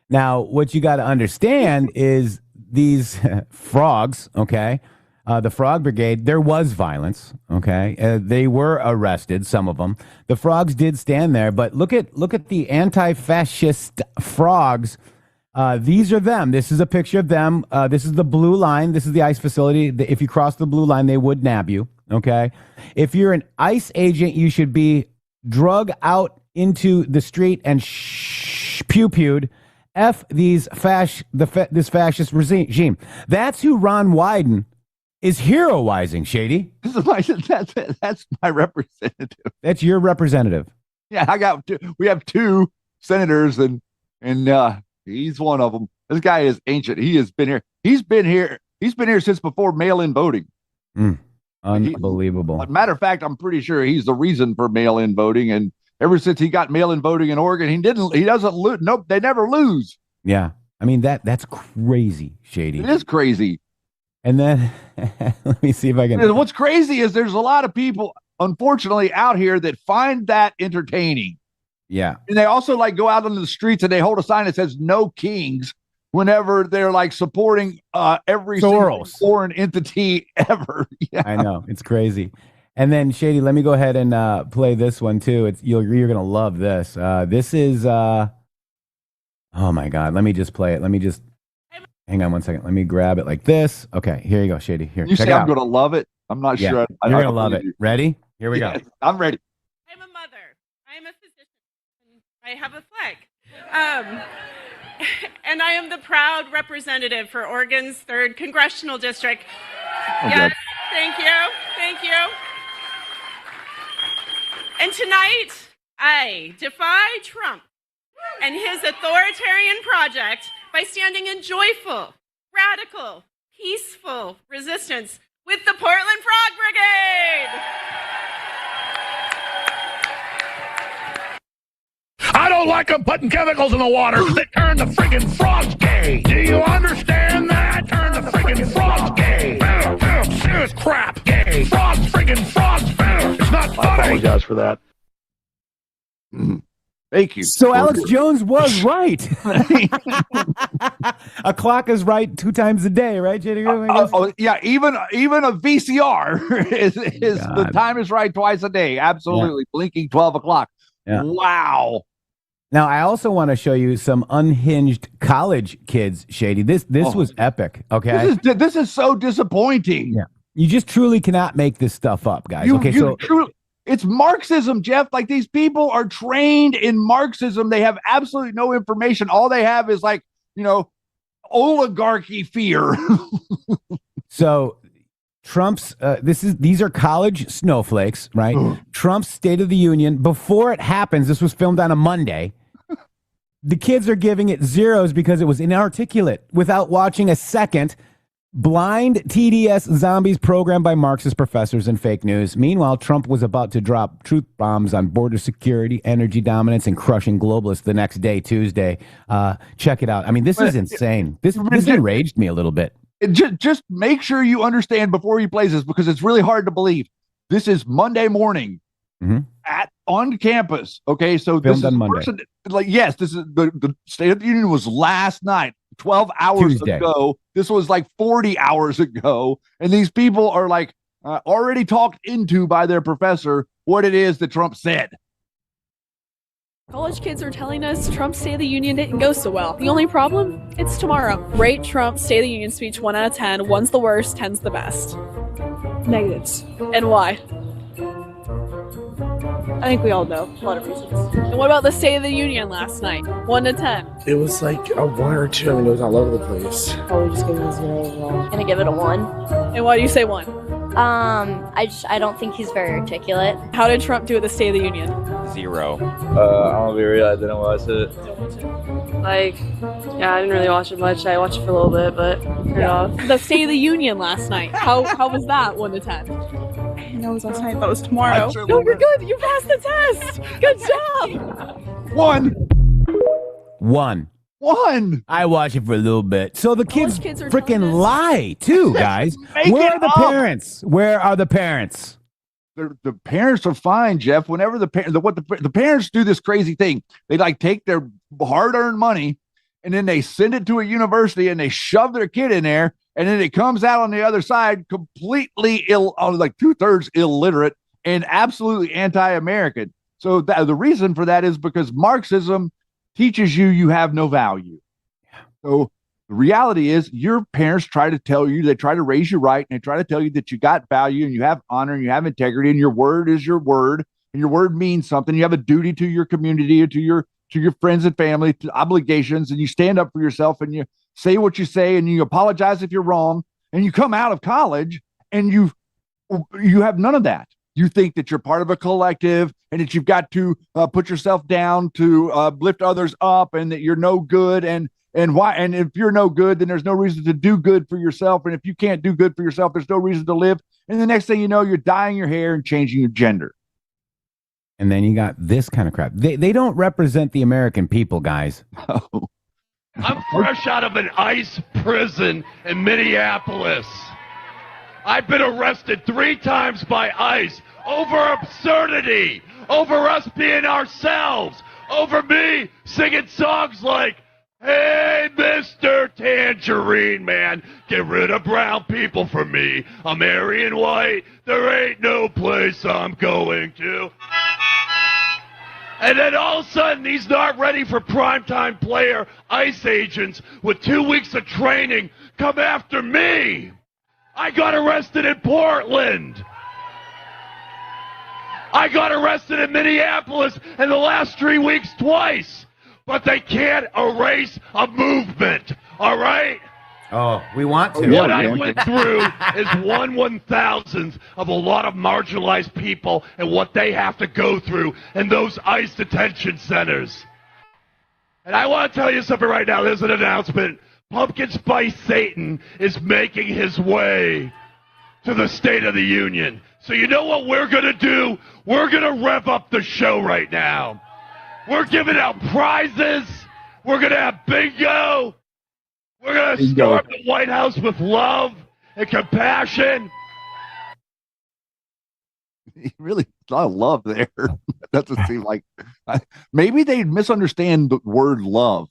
Now, what you got to understand is these frogs, okay, the Frog Brigade, there was violence, okay. They were arrested, some of them. The frogs did stand there, but look at the anti-fascist frogs. These are them. This is a picture of them. This is the blue line. This is the ICE facility. If you cross the blue line, they would nab you, okay. If you're an ICE agent, you should be drug out into the street and pew-pewed. F these this fascist regime. That's who Ron Wyden is heroizing, Shady. That's my representative. That's your representative. Yeah, we have two senators, and he's one of them. This guy is ancient. He has been here. He's been here since before mail-in voting. Unbelievable. Matter of fact, I'm pretty sure he's the reason for mail-in voting. And ever since he got mail-in voting in Oregon, he doesn't lose. Nope, they never lose. Yeah, I mean that's crazy, Shady. It is crazy. And then let me see if I can. What's crazy is there's a lot of people, unfortunately, out here that find that entertaining. Yeah. And they also like go out on the streets and they hold a sign that says "No Kings" whenever they're like supporting every single foreign entity ever. Yeah. I know, it's crazy. And then Shady, let me go ahead and play this one too. You're gonna love this. This is oh my God. Let me just play it. Hang on one second. Let me grab it like this. Okay, here you go, Shady. Here, you say I'm going to love it? I'm not sure. You're going to love it. Ready? Here we go. I'm ready. I'm a mother. I'm a physician. I have a flag. And I am the proud representative for Oregon's 3rd Congressional District. Oh, yes, God. thank you. Thank you. And tonight, I defy Trump and his authoritarian project by standing in joyful, radical, peaceful resistance with the Portland Frog Brigade. I don't like them putting chemicals in the water that turn the friggin' frogs gay. Do you understand that? Turn the friggin' frogs gay. Serious crap. Gay. Frogs, friggin' frogs. It's not funny. I apologize for that. Thank you. So Alex Jones was right. A clock is right 2 times a day, right, J.D. Yeah, even a VCR is the time is right twice a day. Absolutely, blinking 12 o'clock. Yeah. Wow. Now I also want to show you some unhinged college kids, Shady. This was epic. Okay, this is so disappointing. Yeah, you just truly cannot make this stuff up, guys. It's Marxism, Jeff. Like, these people are trained in Marxism. They have absolutely no information. All they have is oligarchy fear. So Trump's these are college snowflakes, right? Trump's State of the Union, before it happens, this was filmed on a Monday. The kids are giving it zeros because it was inarticulate without watching a second. Blind TDS zombies programmed by Marxist professors and fake news. Meanwhile, Trump was about to drop truth bombs on border security, energy dominance, and crushing globalists the next day, Tuesday. Check it out. I mean, this is insane. This enraged me a little bit. Just make sure you understand before he plays this, because it's really hard to believe. This is Monday morning on campus. Okay, so Filmed this on is Monday. Yes, this is the State of the Union was last night, 12 hours Tuesday. ago. This was like 40 hours ago, and these people are already talked into by their professor what it is that Trump said. College kids are telling us Trump's State of the Union didn't go so well. The only problem? It's tomorrow. Rate Trump's State of the Union speech 1 out of 10. 1's the worst, 10's the best. Negatives. And why? I think we all know a lot of reasons. And what about the State of the Union last night? 1 to 10. It was like a 1 or 2. I mean, it was all over the place. Probably just give it a 0 overall. Gonna give it a 1. And why do you say 1? I don't think he's very articulate. How did Trump do at the State of the Union? 0. I'll be real, I didn't watch it. I didn't really watch it much. I watched it for a little bit, but turned it off. The State of the Union last night. How was that? 1 to 10. I know it was last night. That was tomorrow. No, you're good. You passed the test. Good job. 1. I watched it for a little bit. So the kids are freaking lie too, guys. Where are the parents? Where are the parents? The parents are fine, Jeff. Whenever the parents do this crazy thing, they take their hard-earned money and then they send it to a university and they shove their kid in there, and then it comes out on the other side completely like 2/3 illiterate and absolutely anti-American. So the reason for that is because Marxism teaches you have no value. So the reality is your parents try to tell you, they try to raise you right, and they try to tell you that you got value and you have honor and you have integrity, and your word is your word, and your word means something. You have a duty to your community or to your friends and family, to obligations, and you stand up for yourself and you say what you say and you apologize if you're wrong, and you come out of college and you have none of that. You think that you're part of a collective and that you've got to put yourself down to lift others up, and that you're no good. And if you're no good, then there's no reason to do good for yourself. And if you can't do good for yourself, there's no reason to live. And the next thing you know, you're dyeing your hair and changing your gender. And then you got this kind of crap. They don't represent the American people, guys. Oh. I'm fresh out of an ICE prison in Minneapolis. I've been arrested 3 times by ICE over absurdity, over us being ourselves, over me singing songs like, "Hey, Mr. Tangerine Man, get rid of brown people for me. I'm Aryan white. There ain't no place I'm going to." And then all of a sudden, he's not ready for primetime player ICE agents with 2 weeks of training come after me. I got arrested in Portland. I got arrested in Minneapolis in the last 3 weeks twice. But they can't erase a movement, all right? Oh, we want to. What I went through is 1/1000th of a lot of marginalized people and what they have to go through in those ICE detention centers. And I want to tell you something right now. There's an announcement. Pumpkin Spice Satan is making his way to the State of the Union. So you know what we're going to do? We're going to rev up the show right now. We're giving out prizes. We're going to have bingo. We're going to storm the White House with love and compassion. Really, a lot of love there. That doesn't seem like... maybe they misunderstand the word love.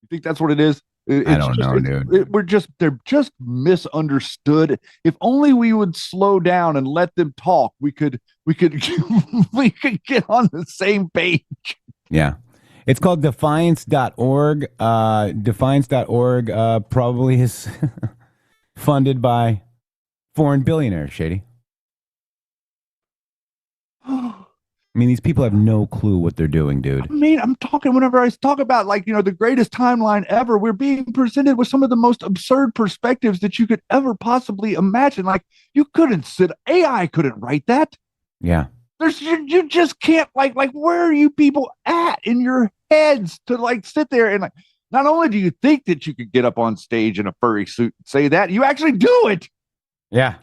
You think that's what it is? I don't know, dude. They're just misunderstood. If only we would slow down and let them talk, we could we could get on the same page. Yeah. It's called defiance.org. Defiance.org probably is funded by foreign billionaires, Shady. I mean, these people have no clue what they're doing, dude. I mean, whenever I talk about, like, the greatest timeline ever, we're being presented with some of the most absurd perspectives that you could ever possibly imagine. Like, AI couldn't write that. Yeah. You just can't, like, where are you people at in your heads to, like, sit there and, like, not only do you think that you could get up on stage in a furry suit and say that, you actually do it. Yeah.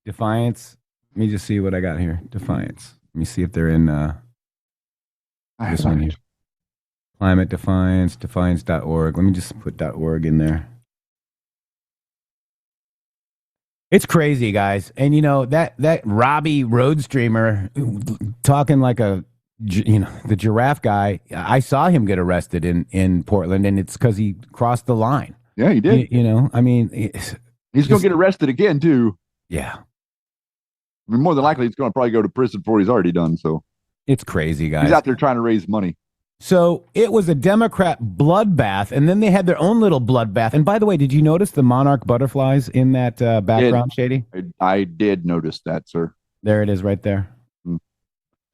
Defiance. Let me just see what I got here. Defiance. Let me see if they're in this one here. Climate Defiance, defiance.org. Let me just put .org in there. It's crazy, guys. And that Robbie Road Streamer talking like the giraffe guy, I saw him get arrested in Portland, and it's because he crossed the line. Yeah, he did. I mean, he's going to get arrested again, too. Yeah. I mean, more than likely, he's going to probably go to prison for what he's already done. So it's crazy, guys. He's out there trying to raise money. So it was a Democrat bloodbath, and then they had their own little bloodbath. And by the way, did you notice the monarch butterflies in that background, Shady? I did notice that, sir. There it is right there. To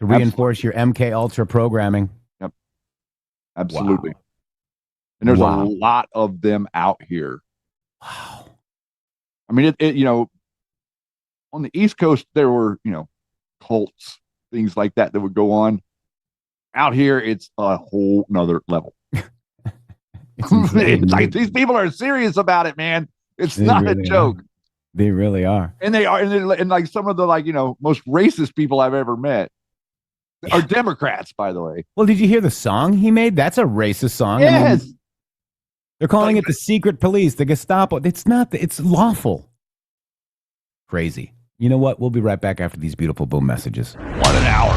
reinforce your MK Ultra programming. Yep. Absolutely. Wow. And there's a lot of them out here. Wow. I mean, on the East Coast, there were, cults, things like that would go on. Out here, it's a whole nother level. It's like these people are serious about it, man. It's not a joke. They really are. And they are. And like some of the, most racist people I've ever met are Democrats, by the way. Well, did you hear the song he made? That's a racist song. Yes. I mean, they're calling it the secret police, the Gestapo. It's not. It's lawful. Crazy. You know what? We'll be right back after these beautiful boom messages. 1 an hour.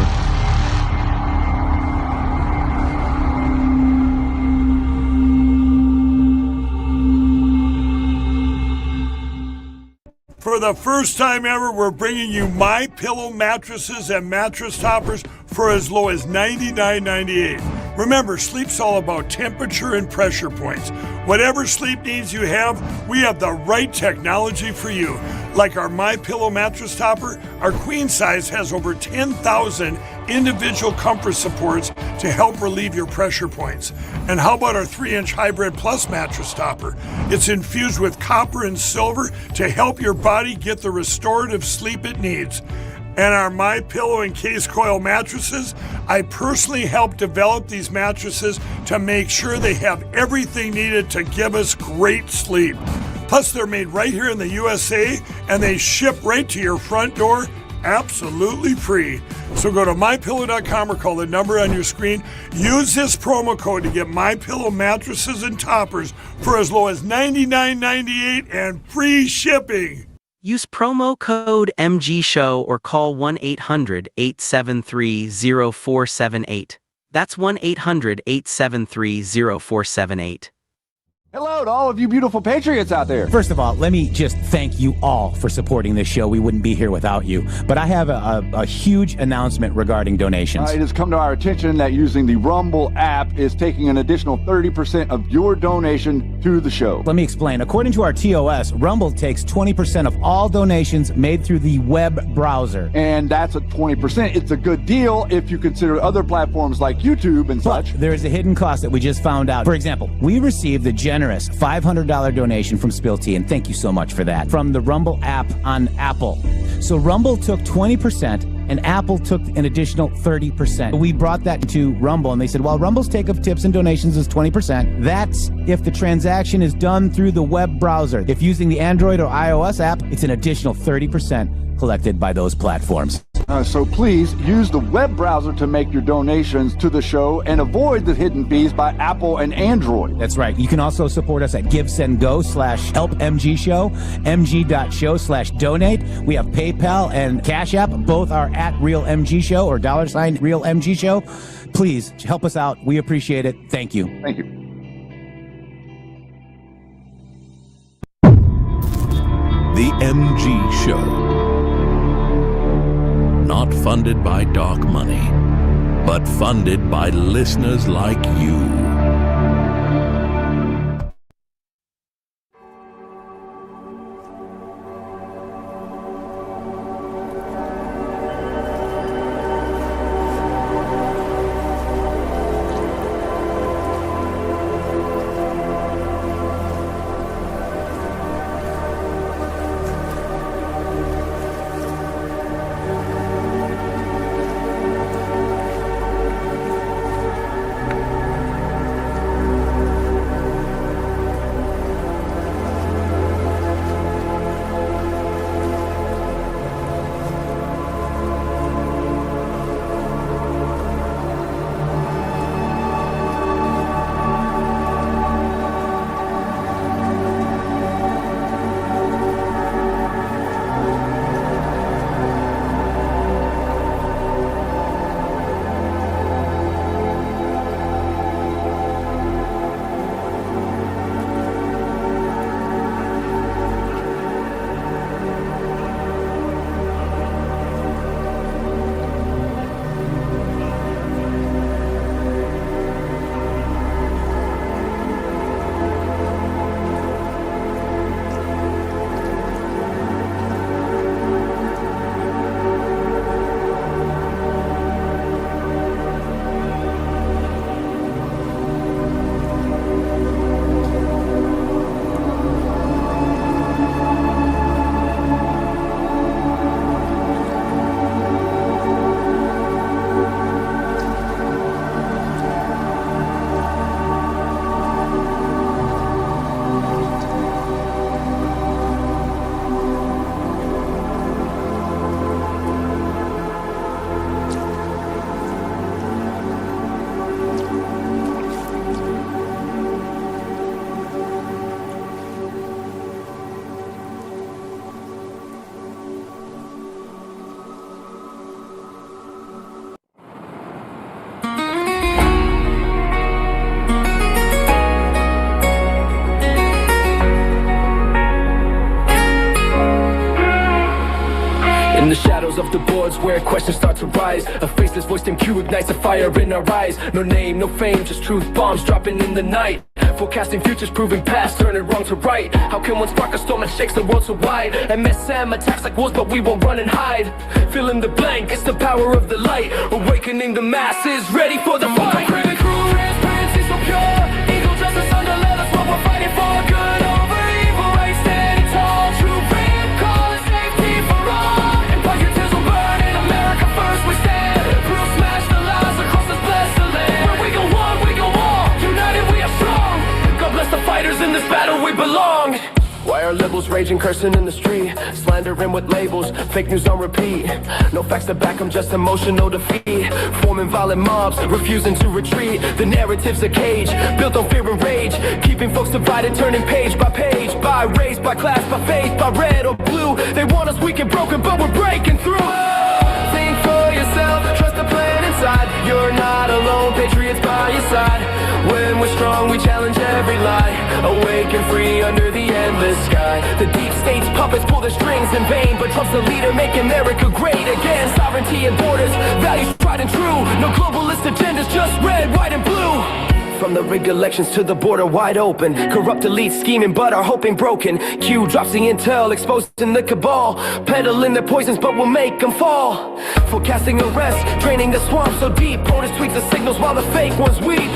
for the first time ever, we're bringing you My Pillow mattresses and mattress toppers for as low as $99.98. Remember, sleep's all about temperature and pressure points. Whatever sleep needs you have, we have the right technology for you. Like our My Pillow mattress topper, our queen size has over 10,000 individual comfort supports to help relieve your pressure points. And how about our 3-inch Hybrid Plus mattress topper? It's infused with copper and silver to help your body get the restorative sleep it needs. And our My Pillow and Case Coil mattresses, I personally helped develop these mattresses to make sure they have everything needed to give us great sleep. Plus, they're made right here in the USA, and they ship right to your front door, absolutely free. So go to MyPillow.com or call the number on your screen. Use this promo code to get MyPillow mattresses and toppers for as low as $99.98 and free shipping. Use promo code MGSHOW or call 1-800-873-0478. That's 1-800-873-0478. Hello to all of you beautiful Patriots out there. First of all, let me just thank you all for supporting this show. We wouldn't be here without you. But I have a huge announcement regarding donations. It has come to our attention that using the Rumble app is taking an additional 30% of your donation to the show. Let me explain. According to our TOS, Rumble takes 20% of all donations made through the web browser. And that's at 20%. It's a good deal if you consider other platforms like YouTube and such. There is a hidden cost that we just found out. For example, we received the generous $500 donation from Spill Tea, and thank you so much for that, from the Rumble app on Apple. So Rumble took 20%, and Apple took an additional 30%. We brought that to Rumble, and they said, well, Rumble's take of tips and donations is 20%. That's if the transaction is done through the web browser. If using the Android or iOS app, it's an additional 30% collected by those platforms. So please use the web browser to make your donations to the show and avoid the hidden fees by Apple and Android. That's right. You can also support us at GiveSendGo/HelpMGShow, mg.show/donate. We have PayPal and Cash App. Both are at RealMGShow or $RealMGShow. Please help us out. We appreciate it. Thank you. Thank you. The MG Show. Not funded by dark money, but funded by listeners like you. shadows of the boards where questions start to rise. A faceless voice named Q ignites a fire in our eyes. No name, no fame, just truth bombs dropping in the night. Forecasting futures, proving past, turning wrong to right. How can one spark a storm that shakes the world so wide? MSM attacks like wolves, but we won't run and hide. Fill in the blank, it's the power of the light. Awakening the masses, ready for the fight. Craving cruel transparency so pure. Eagle justice under leather, that's what we're fighting for. Good over evil, right standing tall. True freedom, calling safety for all. And patriotism burn in America first we stand. Proof smash the lies across this blessed land. Where we go one, we go all. United we are strong. God bless the fighters, in this battle we belong. Why are liberals raging, cursing in the street? Slandering with labels, fake news on repeat. No facts to back them, just emotional defeat. Forming violent mobs, refusing to retreat. The narrative's a cage, built on fear and rage. Keeping folks divided, turning page by page. By race, by class, by faith, by red or blue. They want us weak and broken, but we're breaking through. Think for yourself, trust the plan inside. You're not alone, Patriots by your side. When we're strong, we challenge every lie. Awake and free under the endless sky. The deep state's puppets pull the strings in vain, but Trump's the leader, making America great again. Sovereignty and borders, values tried and true. No globalist agendas, just red, white, and blue. From the rigged elections to the border wide open. Corrupt elites scheming but are hoping broken. Q drops the intel, exposing the cabal. Peddling their poisons but will make them fall. Forecasting arrest, draining the swamp so deep. POTUS tweaks the signals while the fake ones weep.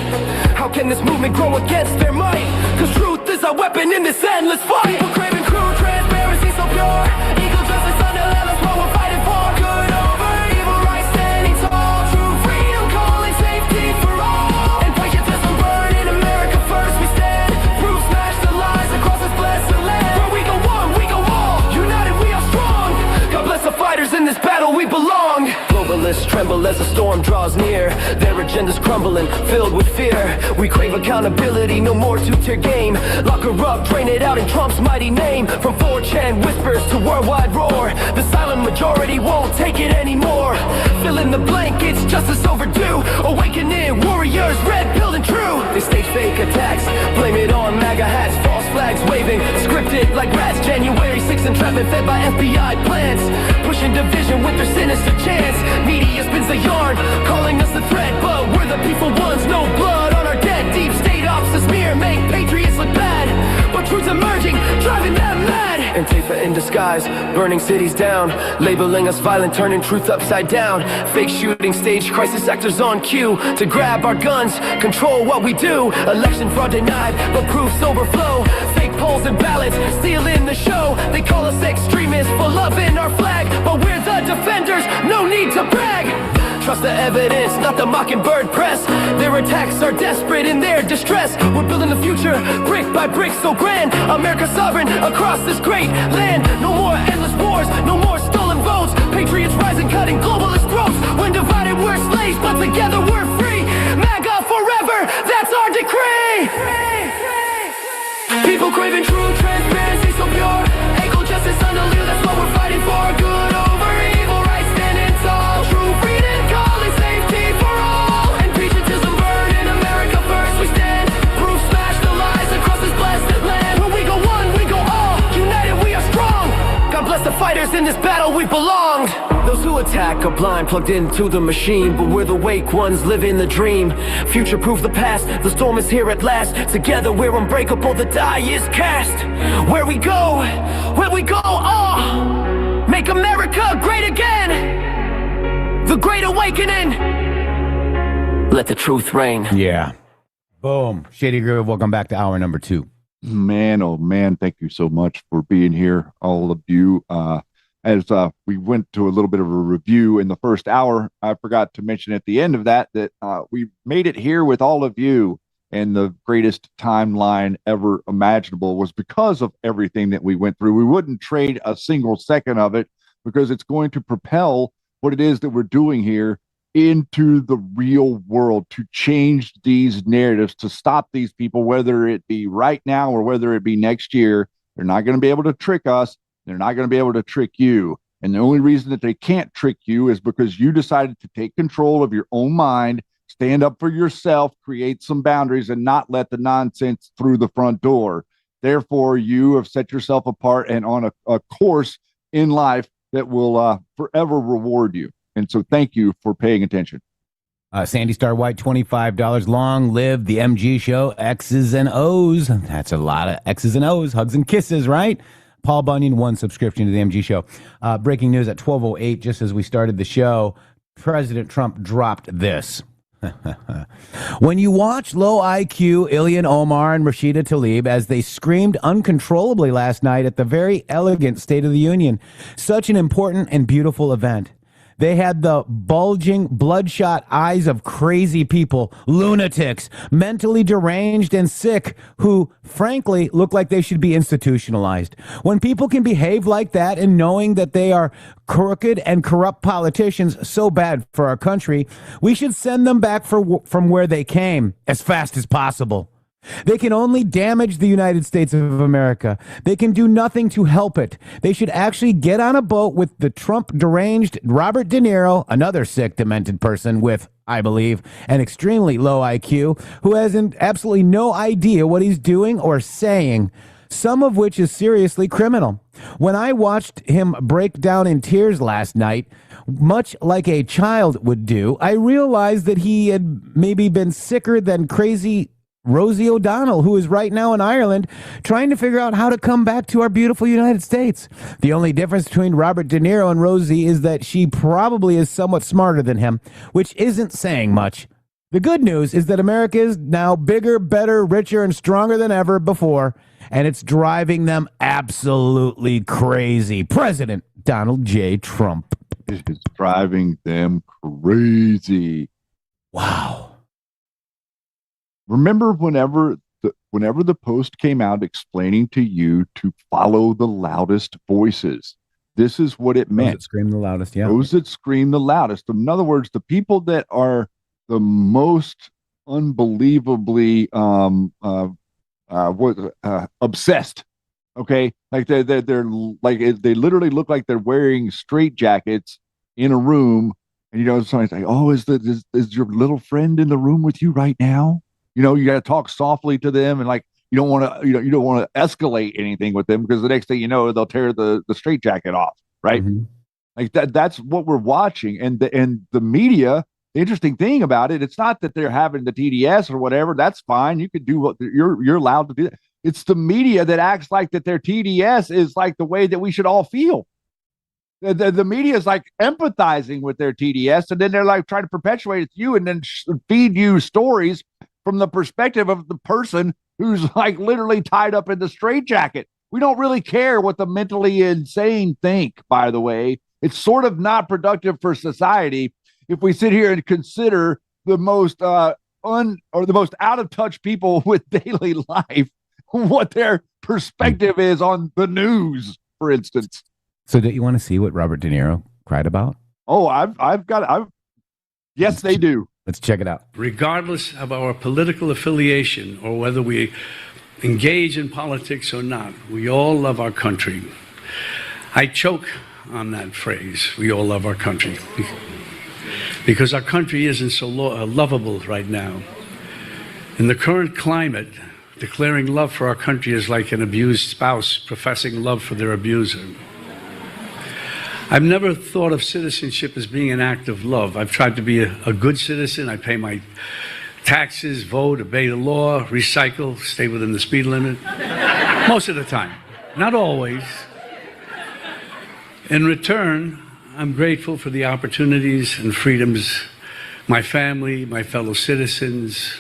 How can this movement grow against their might? Cause truth is our weapon in this endless fight. People craving cruel transparency so pure. Eagle justice under land, that's what we're fighting for. Good over evil, right standing tall. True freedom, calling safety for all. And patriotism burn in America first we stand. Proof smash the lies across this blessed land. Where we go one, we go all. United we are strong. God bless the fighters, in this battle we belong. Globalists tremble as the storm draws near. Their agenda's crumbling, filled with fear. We crave accountability, no more two-tier game. Lock her up, drain it out in Trump's mighty name. From 4chan whispers to worldwide roar. The silent majority won't take it anymore. Fill in the blank, it's justice overdue. Awakening warriors, red-pilled and true. They stage fake attacks, blame it on MAGA hats. False flags waving, scripted like rats. January 6th entrapment fed by FBI plans. Pushing division with their sinister chants. Media spins the yarn, calling us a threat, but we're the people ones. No blood on our dead. Deep state ops a smear, make patriots look bad. But truth's emerging, driving them mad. Antifa in disguise, burning cities down. Labeling us violent, turning truth upside down. Fake shooting stage, crisis actors on cue. To grab our guns, control what we do. Election fraud denied, but proofs overflow. Fake polls and ballots, stealing the show. They call us extremists for loving our flag, but we're the defenders, no need to brag. Trust the evidence, not the mockingbird press. Their attacks are desperate in their distress. We're building the future, brick by brick, so grand. America sovereign across this great land. No more endless wars, no more stolen votes. Patriots rising, cutting globalist throats. When divided we're slaves, but together we're free. MAGA forever, that's our decree. People craving true transparency so pure. Equal justice under Lear, that's what we're fighting for. Good over evil, right standing tall. True freedom, calling safety for all. And patriotism burn in America first we stand. Proof smash the lies across this blessed land. Where we go one, we go all. United we are strong. God bless the fighters, in this battle we belong. Those who attack are blind, plugged into the machine, but we're the wake ones living the dream. Future-proof the past, the storm is here at last. Together we're unbreakable, the die is cast. Where we go, oh, make America great again. The Great Awakening. Let the truth reign. Yeah. Boom. Shady Groove, welcome back to hour number 2. Man, oh man, thank you so much for being here, all of you. As we went to a little bit of a review in the first hour, I forgot to mention at the end of that we made it here with all of you, and the greatest timeline ever imaginable was because of everything that we went through. We wouldn't trade a single second of it, because it's going to propel what it is that we're doing here into the real world, to change these narratives, to stop these people, whether it be right now or whether it be next year. They're not going to be able to trick us. They're not going to be able to trick you. And the only reason that they can't trick you is because you decided to take control of your own mind, stand up for yourself, create some boundaries, and not let the nonsense through the front door. Therefore, you have set yourself apart and on a course in life that will forever reward you. And so thank you for paying attention. Sandy Star White, $25. Long live the MG show. X's and O's. That's a lot of X's and O's. Hugs and kisses, right? Paul Bunyan, 1 subscription to the MG show. Breaking news at 12:08, just as we started the show, President Trump dropped this. When you watch low IQ Ilhan Omar and Rashida Tlaib as they screamed uncontrollably last night at the very elegant State of the Union, such an important and beautiful event. They had the bulging, bloodshot eyes of crazy people, lunatics, mentally deranged and sick, who, frankly, look like they should be institutionalized. When people can behave like that and knowing that they are crooked and corrupt politicians so bad for our country, we should send them back from where they came as fast as possible. They can only damage the United States of America. They can do nothing to help it. They should actually get on a boat with the Trump deranged Robert De Niro, another sick, demented person with, I believe, an extremely low IQ, who has absolutely no idea what he's doing or saying, some of which is seriously criminal. When I watched him break down in tears last night, much like a child would do, I realized that he had maybe been sicker than crazy Rosie O'Donnell, who is right now in Ireland trying to figure out how to come back to our beautiful United States. The only difference between Robert De Niro and Rosie is that she probably is somewhat smarter than him, which isn't saying much. The good news is that America is now bigger, better, richer, and stronger than ever before, and it's driving them absolutely crazy. President Donald J. Trump. It is driving them crazy. Wow. Remember whenever the Post came out explaining to you to follow the loudest voices. This is what it meant. Those that scream the loudest, yeah. Those that scream the loudest. In other words, the people that are the most unbelievably obsessed. Okay, like they're like they literally look like they're wearing straitjackets in a room, and somebody's like, "Oh, is your little friend in the room with you right now?" You got to talk softly to them, and like you don't want to escalate anything with them, because the next thing you know, they'll tear the straitjacket off, right? Mm-hmm. Like that's what we're watching, and the media. The interesting thing about it, it's not that they're having the TDS or whatever. That's fine. You could do what you're allowed to do. That. It's the media that acts like that their TDS is like the way that we should all feel. The media is like empathizing with their TDS, and then they're like trying to perpetuate it to you, and then feed you stories from the perspective of the person who's like literally tied up in the straitjacket. We don't really care what the mentally insane think, by the way. It's sort of not productive for society if we sit here and consider the most the most out of touch people with daily life, what their perspective is on the news, for instance. So do you want to see what Robert De Niro cried about? Oh, yes, they do. Let's check it out. Regardless of our political affiliation or whether we engage in politics or not, we all love our country. I choke on that phrase, we all love our country, because our country isn't so lovable right now. In the current climate, declaring love for our country is like an abused spouse professing love for their abuser. I've never thought of citizenship as being an act of love. I've tried to be a good citizen. I pay my taxes, vote, obey the law, recycle, stay within the speed limit. Most of the time. Not always. In return, I'm grateful for the opportunities and freedoms my family, my fellow citizens,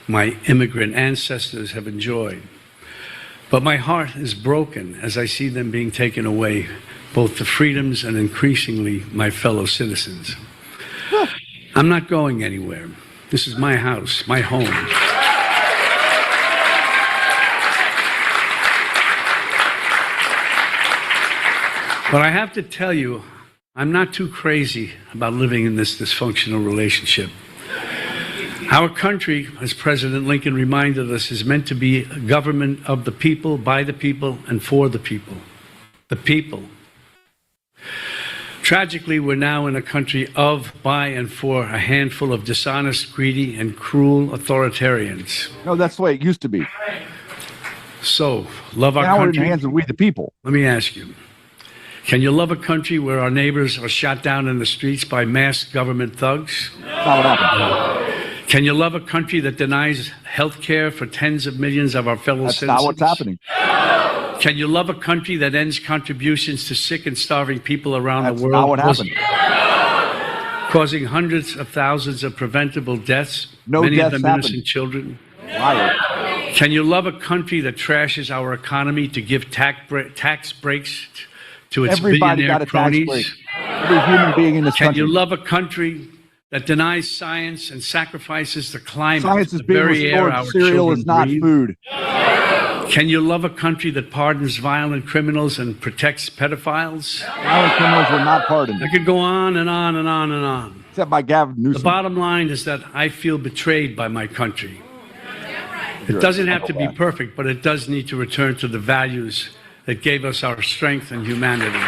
my immigrant ancestors have enjoyed. But my heart is broken as I see them being taken away, both the freedoms and increasingly my fellow citizens. I'm not going anywhere. This is my house, my home. But I have to tell you, I'm not too crazy about living in this dysfunctional relationship. Our country, as President Lincoln reminded us, is meant to be a government of the people, by the people, and for the people. The people. Tragically, we're now in a country of, by, and for a handful of dishonest, greedy, and cruel authoritarians. No, that's the way it used to be. So, love our now country. We're in the hands of we the people. Let me ask you, Can you love a country where our neighbors are shot down in the streets by masked government thugs? Can you love a country that denies health care for tens of millions of our fellow citizens? That's not what's happening. Can you love a country that ends contributions to sick and starving people around the world? Not what happened. Causing hundreds of thousands of preventable deaths, No many deaths of them innocent children? Liar. Can you love a country that trashes our economy to give tax breaks to its Everybody got billionaire a tax cronies? break. Every human being in this Can country. you love a country that denies science and sacrifices the climate, Science is the being very air restored. our Cereal children is not breathe? food. Can you love a country that pardons violent criminals and protects pedophiles? Violent criminals were not pardoned. I could go on and on and on and on. Except by Gavin Newsom. The bottom line is that I feel betrayed by my country. It doesn't have to be perfect, but it does need to return to the values that gave us our strength and humanity.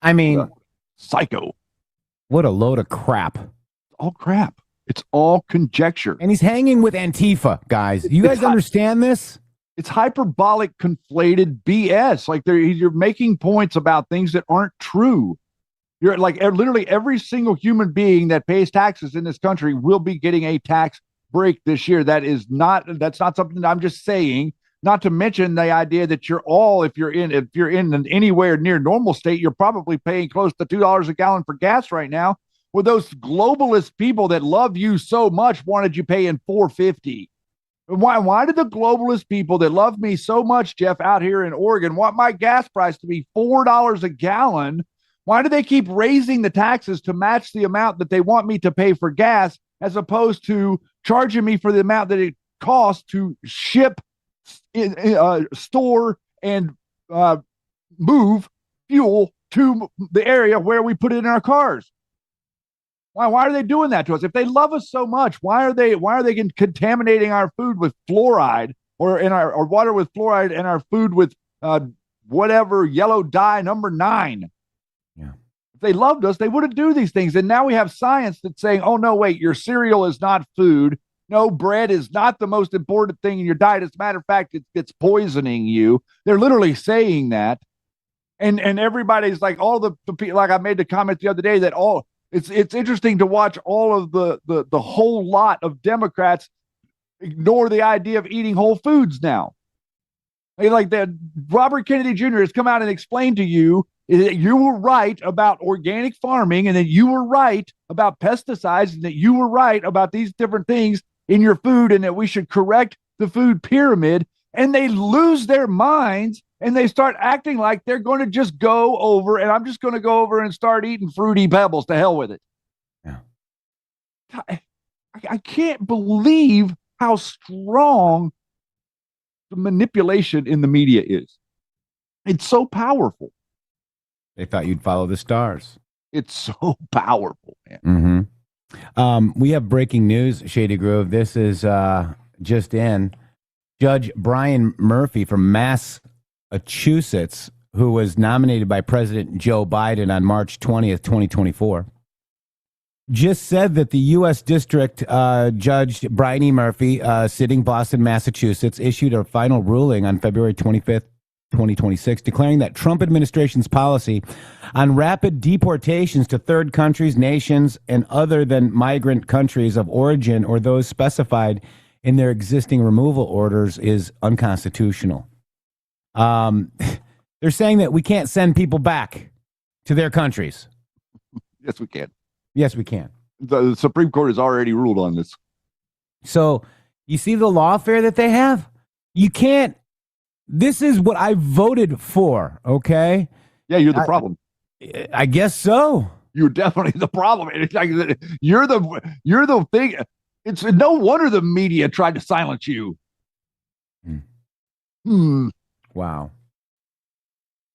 I mean, psycho. What a load of crap. All crap. It's all conjecture. And he's hanging with Antifa, guys. You guys understand this? It's hyperbolic, conflated BS. Like you're making points about things that aren't true. You're like literally every single human being that pays taxes in this country will be getting a tax break this year. That's not something that I'm just saying. Not to mention the idea that if you're in an anywhere near normal state, you're probably paying close to $2 a gallon for gas right now. Well, those globalist people that love you so much wanted you paying $4.50. Why did the globalist people that love me so much, Jeff, out here in Oregon, want my gas price to be $4 a gallon? Why do they keep raising the taxes to match the amount that they want me to pay for gas, as opposed to charging me for the amount that it costs to ship, store, and move fuel to the area where we put it in our cars? Why are they doing that to us? If they love us so much, why are they contaminating our food with fluoride, or in our water with fluoride, and our food with whatever yellow dye number 9? Yeah. If they loved us, they wouldn't do these things. And now we have science that's saying, oh no, wait, your cereal is not food. No, bread is not the most important thing in your diet. As a matter of fact, it's poisoning you. They're literally saying that. And everybody's like, all the people, like I made the comment the other day that it's interesting to watch all of the whole lot of Democrats ignore the idea of eating whole foods now. Like that, Robert Kennedy Jr. has come out and explained to you that you were right about organic farming, and that you were right about pesticides, and that you were right about these different things in your food, and that we should correct the food pyramid. And they lose their minds, and they start acting like they're going to just go over, and I'm just going to go over and start eating Fruity Pebbles. To hell with it. Yeah. I can't believe how strong the manipulation in the media is. It's so powerful. They thought you'd follow the stars. It's so powerful, man. Mm-hmm. We have breaking news, Shady Grove. This is just in. Judge Brian Murphy from Massachusetts, who was nominated by President Joe Biden on March 20th, 2024, just said that the U.S. District Judge Brian E. Murphy, sitting Boston, Massachusetts, issued a final ruling on February 25th, 2026, declaring that Trump administration's policy on rapid deportations to third countries, nations, and other than migrant countries of origin or those specified in their existing removal orders is unconstitutional. They're saying that we can't send people back to their countries. Yes, we can. Yes, we can. The Supreme Court has already ruled on this. So you see the lawfare that they have? You can't. This is what I voted for, okay? Yeah, you're the problem. I guess so. You're definitely the problem. It's like, you're the thing. It's no wonder the media tried to silence you. Wow.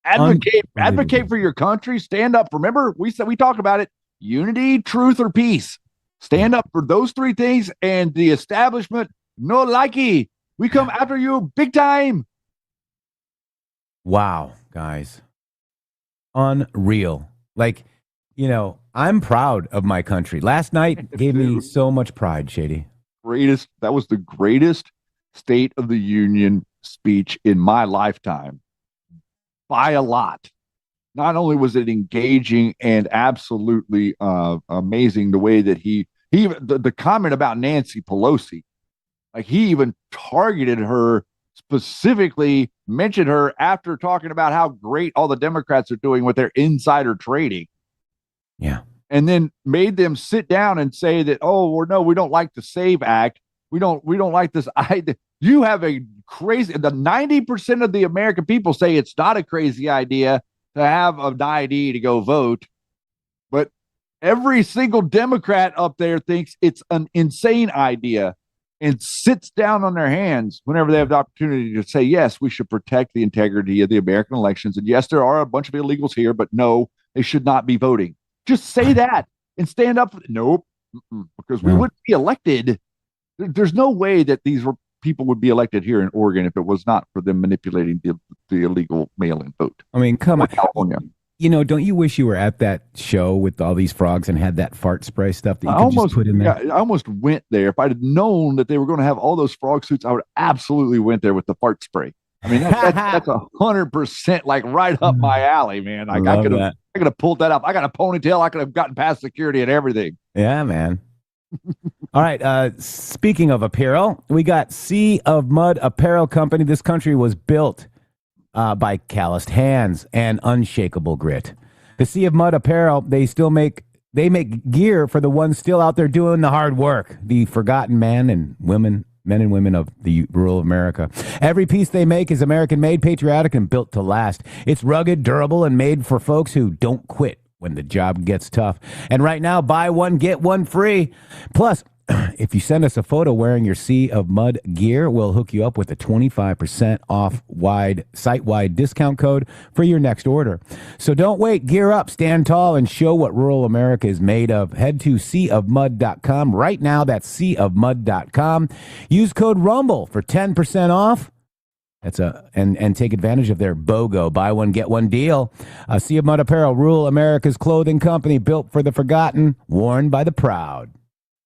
Advocate for your country. Stand up. Remember, we talked about it. Unity, truth, or peace. Stand up for those three things, and the establishment, no likey. We come after you big time. Wow, guys. Unreal. Like, I'm proud of my country. Last night gave me so much pride, Shady. That was the greatest State of the Union speech in my lifetime. by a lot. Not only was it engaging and absolutely amazing the way that he the comment about Nancy Pelosi, like he even targeted her specifically, mentioned her after talking about how great all the Democrats are doing with their insider trading. Yeah. And then made them sit down and say that, oh, well, no, we don't like the SAVE Act. We don't like this. You have a crazy, the 90% of the American people say it's not a crazy idea to have an ID to go vote. But every single Democrat up there thinks it's an insane idea and sits down on their hands whenever they have the opportunity to say, yes, we should protect the integrity of the American elections. And yes, there are a bunch of illegals here, but no, they should not be voting. Just say that and stand up. Nope, because we wouldn't be elected. There's no way that these people would be elected here in Oregon if it was not for them manipulating the illegal mail-in vote. I mean, come on. California. You know, don't you wish you were at that show with all these frogs and had that fart spray stuff that you could just put in there? Yeah, I almost went there. If I'd have known that they were going to have all those frog suits, I would absolutely went there with the fart spray. I mean, that's 100% like right up my alley, man. Like I could have pulled that up. I got a ponytail. I could have gotten past security and everything. Yeah, man. All right. Speaking of apparel, we got Sea of Mud Apparel Company. This country was built by calloused hands and unshakable grit. The Sea of Mud Apparel, they make gear for the ones still out there doing the hard work, the forgotten men and women of the rural America. Every piece they make is American-made, patriotic, and built to last. It's rugged, durable, and made for folks who don't quit when the job gets tough. And right now, buy one, get one free. Plus, if you send us a photo wearing your Sea of Mud gear, we'll hook you up with a 25% off site-wide discount code for your next order. So don't wait, gear up, stand tall, and show what rural America is made of. Head to seaofmud.com right now. That's seaofmud.com. Use code RUMBLE for 10% off. And take advantage of their BOGO, buy one, get one deal. Sea of Mud Apparel, rural America's clothing company, built for the forgotten, worn by the proud.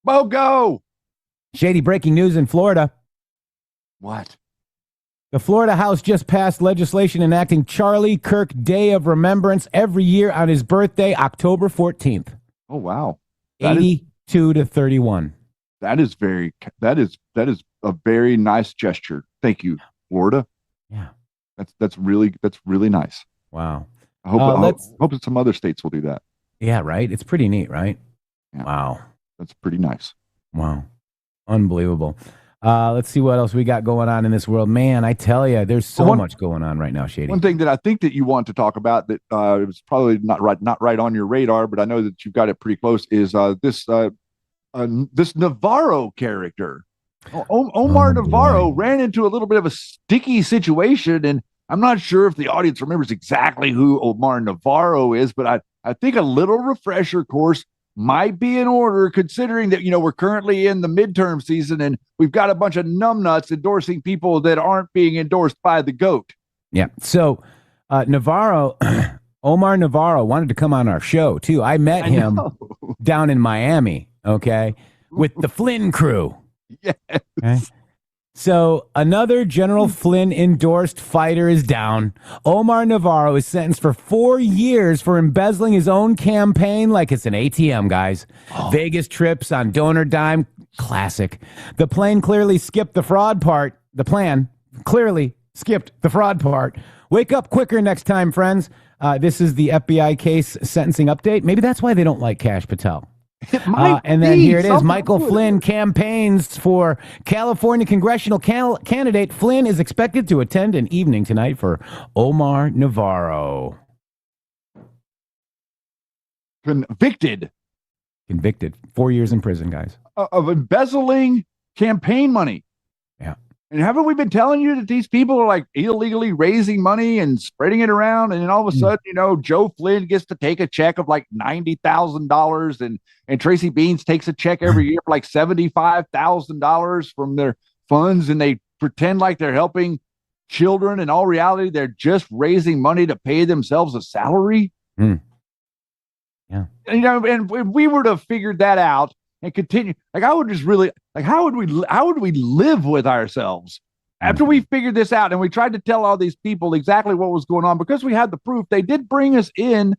BOGO! Shady breaking news in Florida. What? The Florida House just passed legislation enacting Charlie Kirk Day of Remembrance every year on his birthday, October 14th. Oh, wow. 82 to 31. That is a very nice gesture. Thank you, Florida. Yeah. That's really nice. Wow. I hope that some other states will do that. Yeah, right? It's pretty neat, right? Yeah. Wow. That's pretty nice. Wow. Unbelievable. Let's see what else we got going on in this world. Man, I tell you, there's so much going on right now, Shady. One thing that I think that you want to talk about that it was probably not right on your radar, but I know that you've got it pretty close, is this Navarro character. Omar Navarro ran into a little bit of a sticky situation, and I'm not sure if the audience remembers exactly who Omar Navarro is, but I think a little refresher course might be in order, considering that, we're currently in the midterm season and we've got a bunch of numbnuts endorsing people that aren't being endorsed by the GOAT. Yeah. So Omar Navarro wanted to come on our show too. I met him down in Miami, okay, with the Flynn crew. Yes. Okay? So another General Flynn endorsed fighter is down. Omar Navarro is sentenced for 4 years for embezzling his own campaign like it's an ATM, guys. Vegas trips on donor dime. Classic. The plan clearly skipped the fraud part. Wake up quicker next time, friends. This is the FBI case sentencing update. Maybe that's why they don't like Kash Patel. And then here it is. Michael Flynn campaigns for California congressional candidate. Flynn is expected to attend an evening tonight for Omar Navarro. Convicted. 4 years in prison, guys. Of embezzling campaign money. Yeah. And haven't we been telling you that these people are like illegally raising money and spreading it around? And then all of a sudden, Joe Flynn gets to take a check of like $90,000 and Tracy Beans takes a check every year for like $75,000 from their funds. And they pretend like they're helping children. In all reality, they're just raising money to pay themselves a salary. Yeah. And if we were to figure that out and continue, like, I would just really, like, how would we live with ourselves After we figured this out and we tried to tell all these people exactly what was going on, because we had the proof, they did bring us in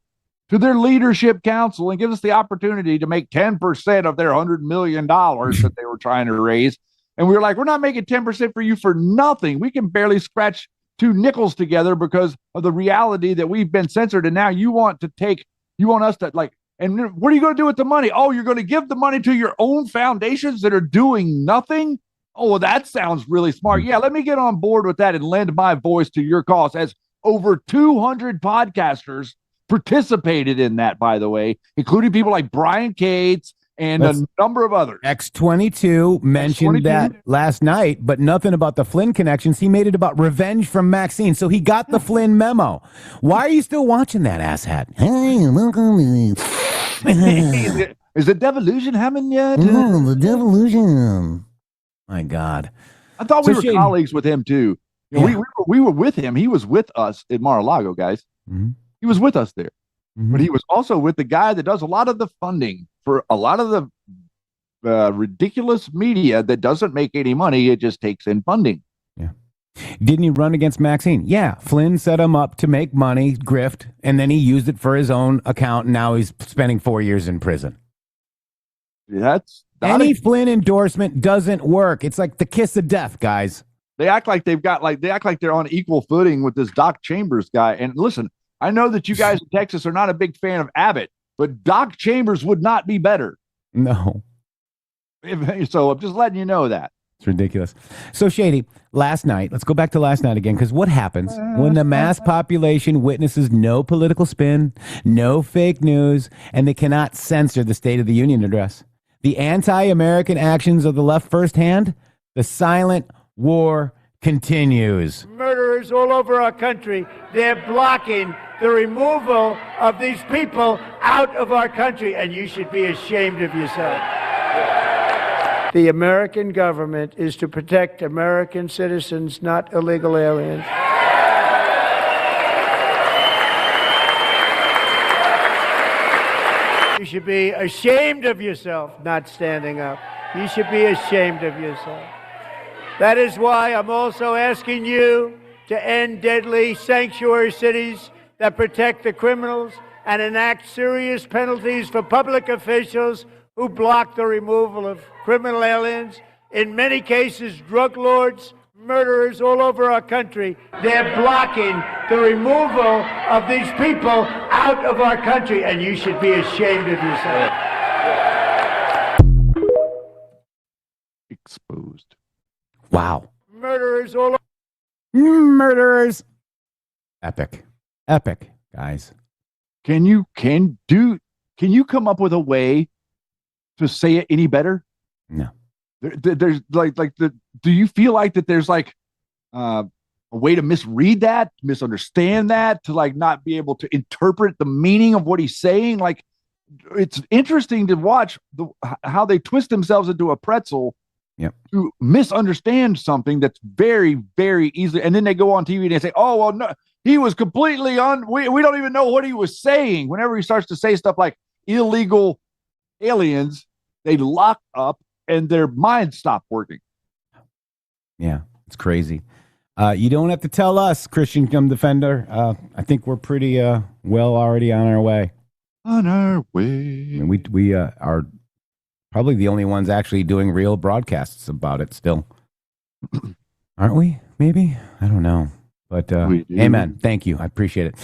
to their leadership council and give us the opportunity to make 10% of their $100 million that they were trying to raise. And we were like, we're not making 10% for you for nothing. We can barely scratch 2 nickels together because of the reality that we've been censored. And now you want us to like, and what are you going to do with the money? Oh, you're going to give the money to your own foundations that are doing nothing? Oh, well, that sounds really smart. Yeah, let me get on board with that and lend my voice to your cause. As over 200 podcasters participated in that, by the way, including people like Brian Cates and a number of others. X22 mentioned that last night, but nothing about the Flynn connections. He made it about revenge from Maxine, so he got the Flynn memo. Why are you still watching that, asshat? Hey, welcome. Is the devolution happening yet? No, the devolution. My God. I thought we were colleagues with him, too. You know, we were with him. He was with us at Mar-a-Lago, guys. Mm-hmm. He was with us there. Mm-hmm. But he was also with the guy that does a lot of the funding for a lot of the ridiculous media that doesn't make any money. It just takes in funding. Yeah. Didn't he run against Maxine? Yeah. Flynn set him up to make money, grift, and then he used it for his own account, and now he's spending 4 years in prison. That's any Flynn endorsement doesn't work. It's like the kiss of death, guys. They act like they're on equal footing with this Doc Chambers guy. And listen, I know that you guys in Texas are not a big fan of Abbott, but Doc Chambers would not be better. No. So I'm just letting you know that. It's ridiculous. So, Shady, last night, let's go back to last night again, because what happens when the mass population witnesses no political spin, no fake news, and they cannot censor the State of the Union address? The anti-American actions of the left firsthand, the silent war continues. Murderers all over our country, they're blocking the removal of these people out of our country, and you should be ashamed of yourself. The American government is to protect American citizens, not illegal aliens. You should be ashamed of yourself not standing up. You should be ashamed of yourself. That is why I'm also asking you to end deadly sanctuary cities that protect the criminals and enact serious penalties for public officials who block the removal of criminal aliens. In many cases, drug lords, murderers all over our country, they're blocking the removal of these people out of our country, and you should be ashamed of yourself. Exposed. Wow. Murderers all over. Murderers. Epic, guys. Can you come up with a way to say it any better? No. There's do you feel like that there's like a way to misread that, misunderstand that, to like not be able to interpret the meaning of what he's saying? Like, it's interesting to watch how they twist themselves into a pretzel. Yep. To misunderstand something that's very, very easily, and then they go on TV and they say, "Oh well, no, he was completely we don't even know what he was saying." Whenever he starts to say stuff like illegal aliens, they lock up and their minds stop working. Yeah, it's crazy. You don't have to tell us, Christian Come Defender. I think we're pretty well already on our way. On our way. And we are probably the only ones actually doing real broadcasts about it still. Aren't we? Maybe? I don't know. But amen. Thank you. I appreciate it.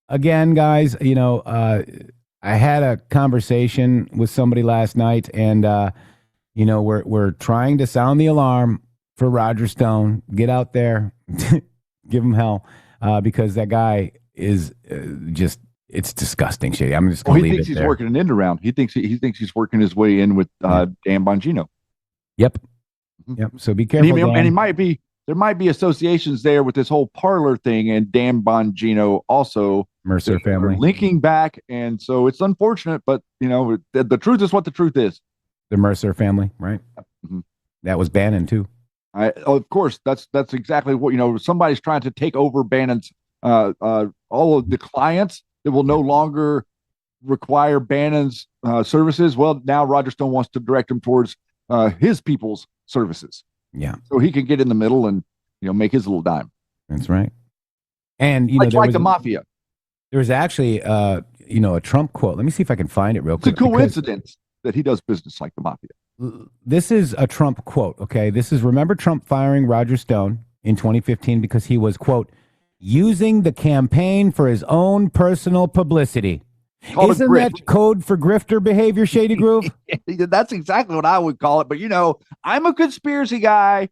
Again, guys, I had a conversation with somebody last night, and we're trying to sound the alarm for Roger Stone. Get out there, give him hell, because that guy is just. It's disgusting, Shady. I'm just going to leave it there. He thinks he's working an end around. He thinks he's working his way in with Dan Bongino. Yep. Yep. So be careful. And there might be associations there with this whole parlor thing, and Dan Bongino also Mercer family linking back. And so it's unfortunate, but the truth is what the truth is. The Mercer family, right? Mm-hmm. That was Bannon too. Of course, that's exactly what somebody's trying to take over Bannon's all of the clients that will no longer require Bannon's services. Well, now Roger Stone wants to direct them towards his people's services. Yeah. So he can get in the middle and, make his little dime. That's right. And, like the mafia. There was actually, a Trump quote. Let me see if I can find it real quick. It's a coincidence that he does business like the mafia. This is a Trump quote, okay? This is, remember Trump firing Roger Stone in 2015 because he was, quote, using the campaign for his own personal publicity. Isn't that code for grifter behavior, Shady Groove? That's exactly what I would call it. But, I'm a conspiracy guy.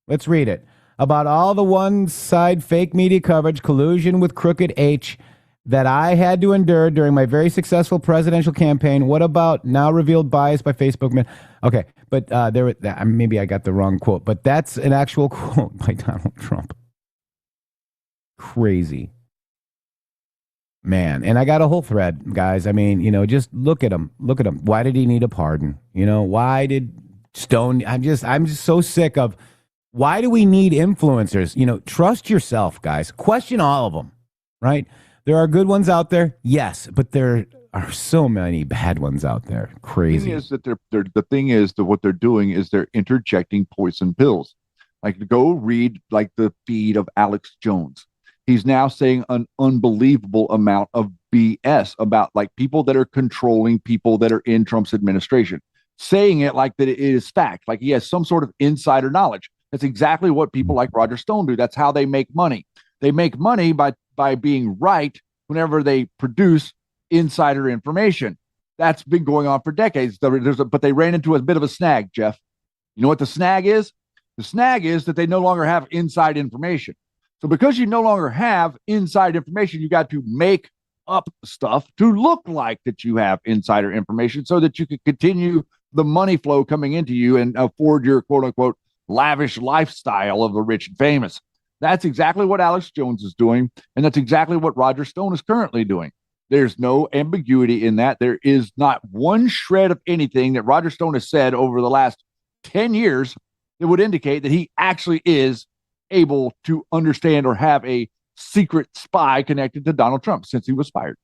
Let's read it. About all the one-side fake media coverage, collusion with Crooked H that I had to endure during my very successful presidential campaign. What about now revealed bias by Facebook men? Okay, but maybe I got the wrong quote, but that's an actual quote by Donald Trump. Crazy. Man, and I got a whole thread, guys. I mean, just look at him. Look at him. Why did he need a pardon? Why did Stone... I'm just so sick of... Why do we need influencers? Trust yourself, guys. Question all of them, right? There are good ones out there, yes, but there are so many bad ones out there. Crazy. The thing is that what they're doing is they're interjecting poison pills. Like, go read the feed of Alex Jones. He's now saying an unbelievable amount of BS about people that are controlling people that are in Trump's administration, saying it like that it is fact, like he has some sort of insider knowledge. That's exactly what people like Roger Stone do. That's how they make money. They make money by being right whenever they produce insider information. That's been going on for decades. But they ran into a bit of a snag, Jeff. You know what the snag is? The snag is that they no longer have inside information. So because you no longer have inside information, you got to make up stuff to look like that you have insider information so that you can continue the money flow coming into you and afford your quote unquote lavish lifestyle of the rich and famous. That's exactly what Alex Jones is doing, and that's exactly what Roger Stone is currently doing. There's no ambiguity in that. There is not one shred of anything that Roger Stone has said over the last 10 years that would indicate that he actually is able to understand or have a secret spy connected to Donald Trump since he was fired.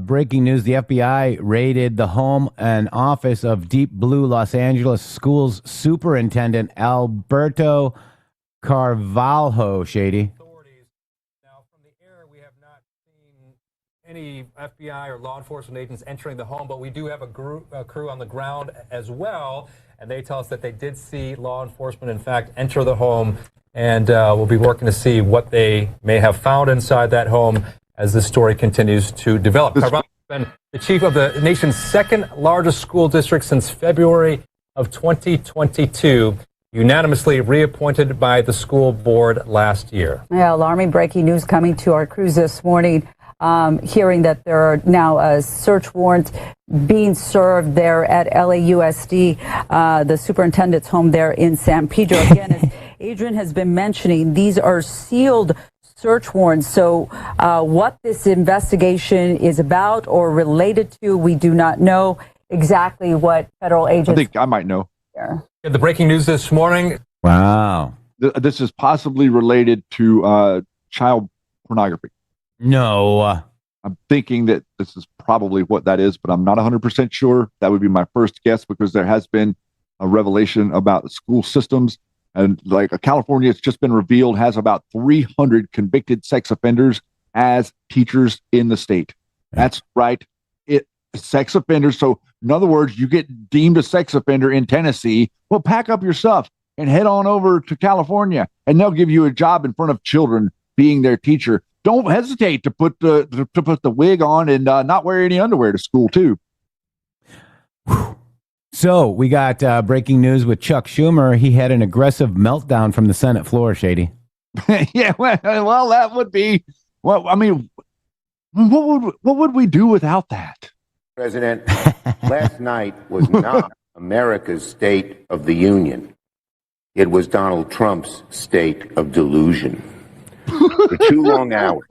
Breaking news, the FBI raided the home and office of Deep Blue Los Angeles Schools Superintendent Alberto Carvalho, Shady. Now, from the air, we have not seen any FBI or law enforcement agents entering the home, but we do have a crew on the ground as well, and they tell us that they did see law enforcement, in fact, enter the home, and we'll be working to see what they may have found inside that home as this story continues to develop. Carvalho has been the chief of the nation's second largest school district since February of 2022, unanimously reappointed by the school board last year. Yeah, alarming breaking news coming to our crews this morning, hearing that there are now search warrants being served there at LAUSD, the superintendent's home there in San Pedro. Again, as Adrian has been mentioning, these are sealed search warrants. So what this investigation is about or related to, we do not know exactly what federal agents... I think I might know. The breaking news this morning. Wow. This is possibly related to child pornography. No. I'm thinking that this is probably what that is, but I'm not 100% sure. That would be my first guess because there has been a revelation about the school systems. And California, it's just been revealed, has about 300 convicted sex offenders as teachers in the state. That's right. Sex offenders. So in other words, you get deemed a sex offender in Tennessee. Well, pack up your stuff and head on over to California, and they'll give you a job in front of children being their teacher. Don't hesitate to put the wig on and not wear any underwear to school too. So we got breaking news with Chuck Schumer. He had an aggressive meltdown from the Senate floor, Shady. Yeah, well, that would be. Well, I mean, what would we do without that? President, last night was not America's State of the Union. It was Donald Trump's state of delusion. For 2 long hours,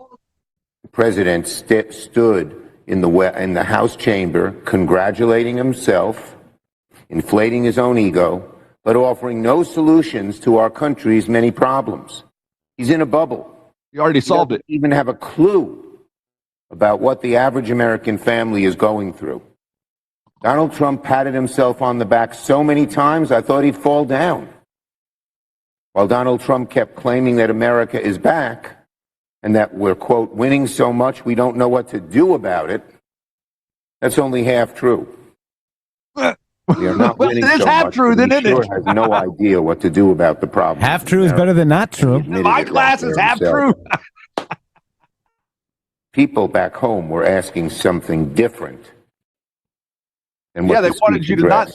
the president stood in the House chamber congratulating himself, inflating his own ego, but offering no solutions to our country's many problems. He's in a bubble. He already solved it. Even have a clue about what the average American family is going through. Donald Trump patted himself on the back so many times, I thought he'd fall down. While Donald Trump kept claiming that America is back and that we're, quote, winning so much we don't know what to do about it, that's only half true. We are not winning so half much, true, but then, he isn't sure it? has no idea what to do about the problem. Half true is better than not true. My class is half true. People back home were asking something different. And Yeah, they wanted you to not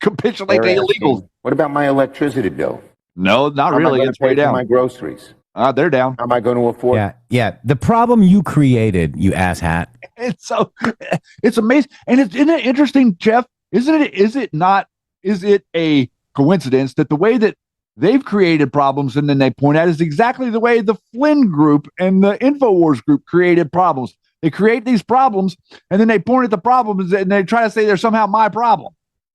capitulate to illegals. What about my electricity bill? No, not How am I really. gonna It's way pay for down. my groceries. They're down. How am I going to afford? Yeah. The problem you created, you asshat. It's amazing. And isn't it interesting, Jeff? Is it a coincidence that the way that they've created problems and then they point out is exactly the way the Flynn group and the InfoWars group created problems. They create these problems and then they point at the problems and they try to say they're somehow my problem.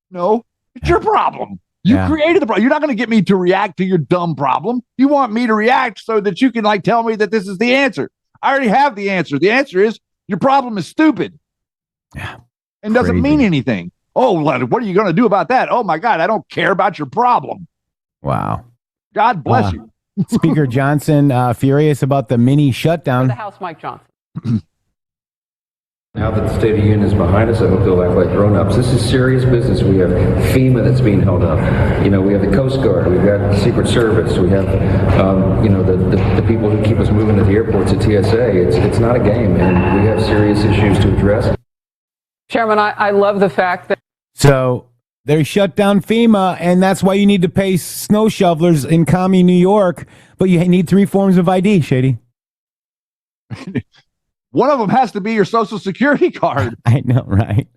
No, it's your problem. You created the problem. You're not going to get me to react to your dumb problem. You want me to react so that you can tell me that this is the answer. I already have the answer. The answer is your problem is stupid. Yeah. And doesn't mean anything. Oh, what are you going to do about that? Oh my God, I don't care about your problem. Wow. God bless you. Speaker Johnson, furious about the mini shutdown. The House, Mike Johnson. Now that the State of the Union is behind us, I hope they'll act like grown-ups. This is serious business. We have FEMA that's being held up. We have the Coast Guard. We've got the Secret Service. We have, the people who keep us moving to the airports at TSA. It's not a game, and we have serious issues to address. Chairman, I love the fact that. So they shut down FEMA, and that's why you need to pay snow shovelers in commie New York, but you need 3 forms of ID, Shady. One of them has to be your Social Security card. I know, right?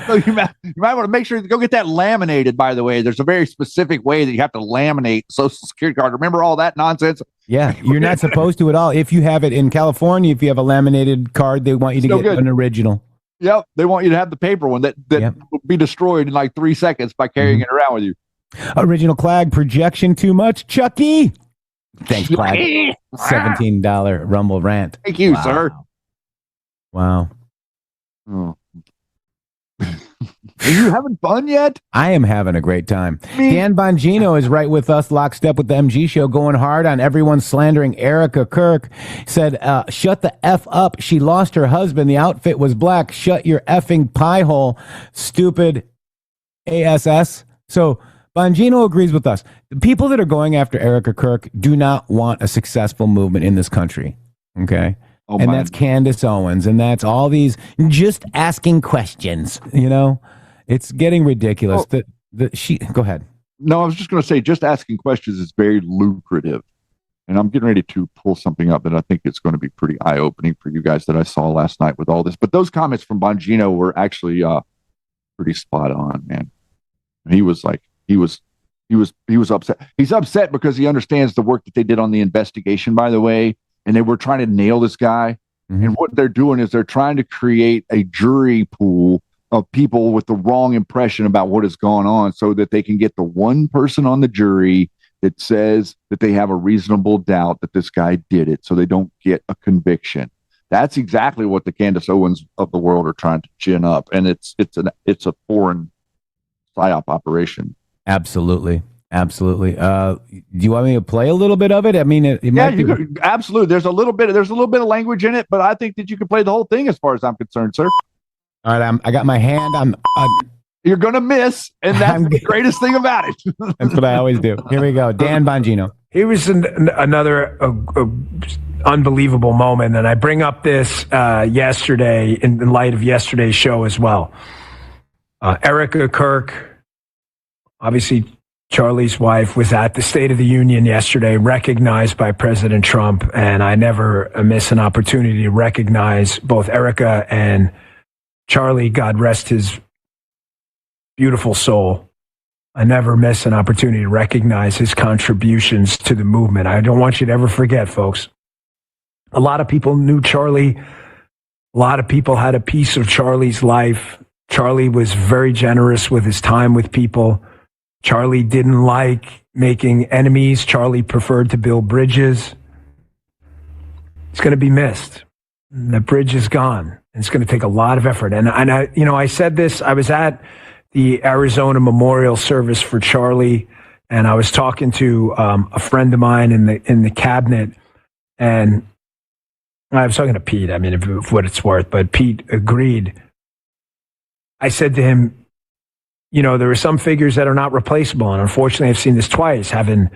So you might want to make sure to go get that laminated, by the way. There's a very specific way that you have to laminate Social Security card. Remember all that nonsense? Yeah, you're not supposed to at all. If you have it in California, if you have a laminated card, they want you to get an original. Yep, they want you to have the paper one that will be destroyed in like 3 seconds by carrying it around with you. Original Clag, projection too much, Chucky. Thanks, Clag. $17 Rumble rant. Thank you, sir. Wow. Oh. Are you having fun yet? I am having a great time. Dan Bongino is right with us, lockstep with the MG show, going hard on everyone slandering Erica Kirk. Said, shut the F up. She lost her husband. The outfit was black. Shut your effing pie hole, stupid ASS. So Bongino agrees with us. The people that are going after Erica Kirk do not want a successful movement in this country. Okay? And that's Candace Owens, and that's all these just asking questions, It's getting ridiculous. Go ahead. No, I was just going to say, just asking questions is very lucrative. And I'm getting ready to pull something up that I think it's going to be pretty eye-opening for you guys that I saw last night with all this. But those comments from Bongino were actually pretty spot on, man. He was upset. He's upset because he understands the work that they did on the investigation, by the way. And they were trying to nail this guy. Mm-hmm. And what they're doing is they're trying to create a jury pool of people with the wrong impression about what has gone on so that they can get the one person on the jury that says that they have a reasonable doubt that this guy did it so they don't get a conviction. That's exactly what the Candace Owens of the world are trying to gin up. And it's a foreign psyop operation. Absolutely. Do you want me to play a little bit of it? I mean, absolutely. There's a little bit of language in it, but I think that you can play the whole thing as far as I'm concerned, sir. All right, I got my hand on. You're gonna miss, and that's the greatest thing about it. That's what I always do. Here we go, Dan Bongino. It was another unbelievable moment, and I bring up this yesterday in light of yesterday's show as well. Erica Kirk, obviously. Charlie's wife was at the State of the Union yesterday, recognized by President Trump, and I never miss an opportunity to recognize both Erica and Charlie, God rest his beautiful soul. I never miss an opportunity to recognize his contributions to the movement. I don't want you to ever forget, folks. A lot of people knew Charlie. A lot of people had a piece of Charlie's life. Charlie was very generous with his time with people. Charlie didn't like making enemies. Charlie preferred to build bridges. It's going to be missed. The bridge is gone. It's going to take a lot of effort. And I said this, I was at the Arizona memorial service for Charlie and I was talking to a friend of mine in the cabinet, and I was talking to Pete. I mean, if what it's worth, but Pete agreed. I said to him, you know, there are some figures that are not replaceable, and unfortunately, I've seen this twice, having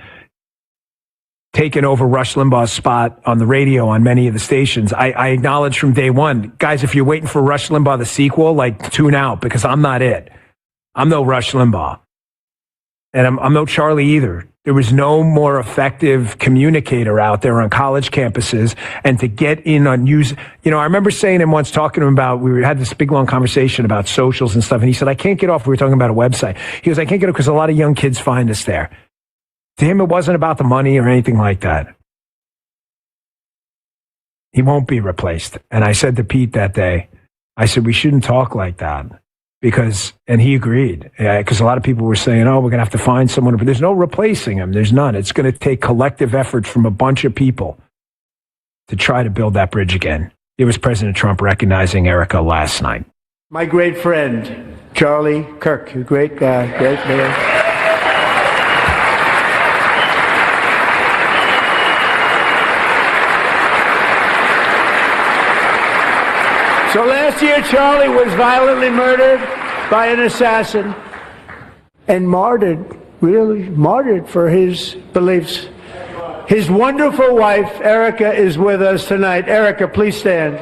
taken over Rush Limbaugh's spot on the radio on many of the stations. I acknowledge from day one, guys, if you're waiting for Rush Limbaugh, the sequel, like, tune out, because I'm not it. I'm no Rush Limbaugh. And I'm no Charlie either. There was no more effective communicator out there on college campuses, and to get in on use. You know, I remember saying him once, talking to him about, we had this big long conversation about socials and stuff, and he said, I can't get off. We were talking about a website. He goes, I can't get off because a lot of young kids find us there. To him, it wasn't about the money or anything like that. He won't be replaced. And I said to Pete that day, I said, we shouldn't talk like that. Because, and he agreed, because a lot of people were saying, oh, we're going to have to find someone, but there's no replacing him. There's none. It's going to take collective effort from a bunch of people to try to build that bridge again. It was President Trump recognizing Erica last night. My great friend, Charlie Kirk, a great guy, great man. So last year, Charlie was violently murdered by an assassin and martyred, really martyred for his beliefs. His wonderful wife, Erica, is with us tonight. Erica, please stand.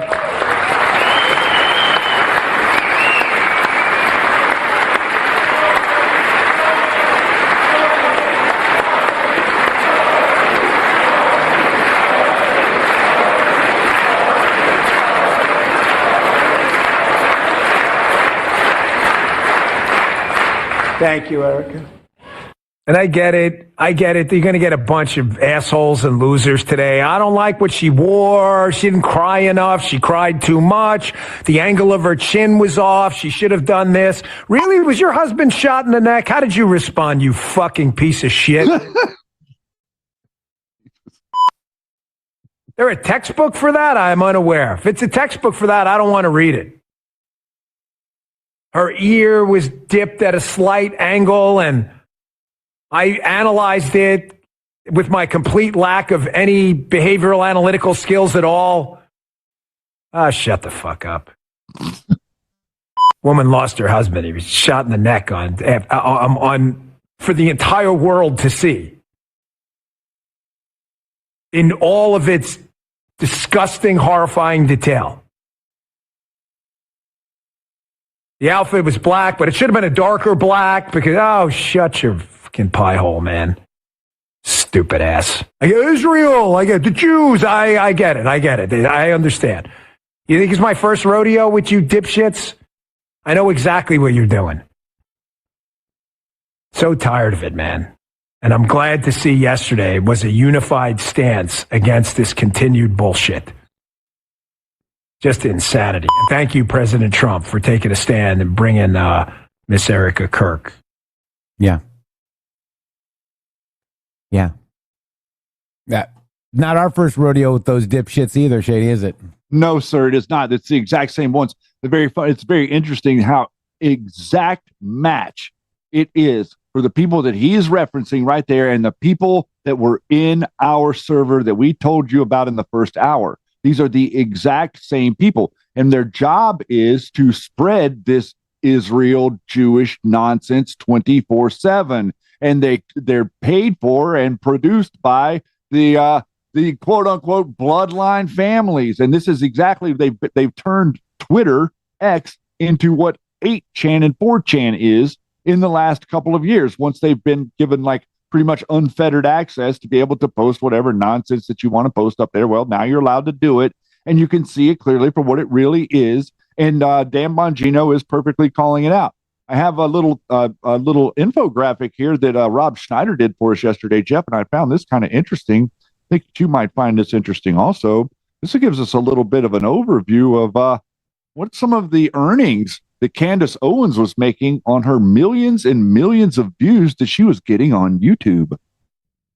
Thank you, Erica. And I get it. You're going to get a bunch of assholes and losers today. I don't like what she wore. She didn't cry enough. She cried too much. The angle of her chin was off. She should have done this. Really? Was your husband shot in the neck? How did you respond, you fucking piece of shit? There a textbook for that? I'm unaware. If it's a textbook for that, I don't want to read it. Her ear was dipped at a slight angle, and I analyzed it with my complete lack of any behavioral analytical skills at all. Shut the fuck up. Woman lost her husband. He was shot in the neck on for the entire world to see. In all of its disgusting, horrifying detail. The outfit was black, but it should have been a darker black because, oh, shut your fucking pie hole, man. Stupid ass. I get Israel. I get the Jews. I get it. I understand. You think it's my first rodeo with you dipshits? I know exactly what you're doing. So tired of it, man. And I'm glad to see yesterday was a unified stance against this continued bullshit. Just insanity. And thank you, President Trump, for taking a stand and bringing Miss Erica Kirk. Yeah. Not our first rodeo with those dipshits either, Shady, is it? No, sir, it is not. It's the exact same ones. It's very interesting how exact match it is for the people that he is referencing right there and the people that were in our server that we told you about in the first hour. These are the exact same people, and their job is to spread this Israel Jewish nonsense 24/7, and they're paid for and produced by the quote unquote bloodline families. And this is exactly they've turned Twitter X into what 8chan and 4chan is in the last couple of years. Once they've been given like pretty much unfettered access to be able to post whatever nonsense that you want to post up there. Well, now you're allowed to do it, and you can see it clearly for what it really is. And Dan Bongino is perfectly calling it out. I have a little infographic here that Rob Schneider did for us yesterday, Jeff, and I found this kind of interesting. I think you might find this interesting also. This gives us a little bit of an overview of what some of the earnings that Candace Owens was making on her millions and millions of views that she was getting on YouTube.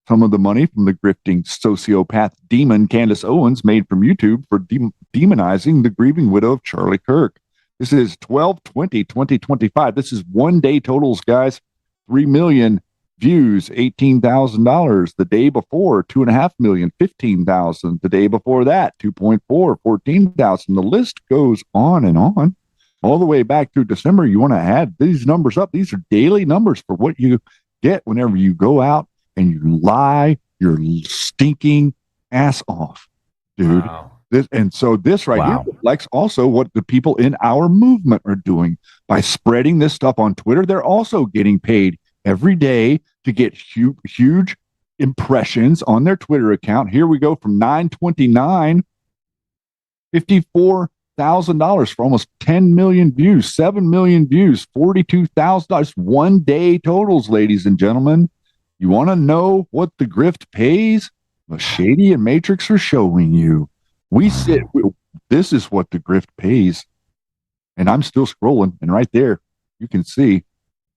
Some of the money from the grifting sociopath demon Candace Owens made from YouTube for demonizing the grieving widow of Charlie Kirk. This is 12/20/2025. This is 1 day totals, guys. 3 million views, $18,000. The day before, 2.5 million, 15,000. The day before that, 2.4, 14,000. The list goes on and on, all the way back through December. You want to add these numbers up. These are daily numbers for what you get whenever you go out and you lie your stinking ass off, dude. Wow. This right here reflects also what the people in our movement are doing by spreading this stuff on Twitter. They're also getting paid every day to get huge impressions on their Twitter account. Here we go from 929, $54,000 for almost 10 million views, 7 million views, $42,000. One day totals, ladies and gentlemen. You want to know what the grift pays? Well, Shady and Matrix are showing you. This is what the grift pays. And I'm still scrolling. And right there, you can see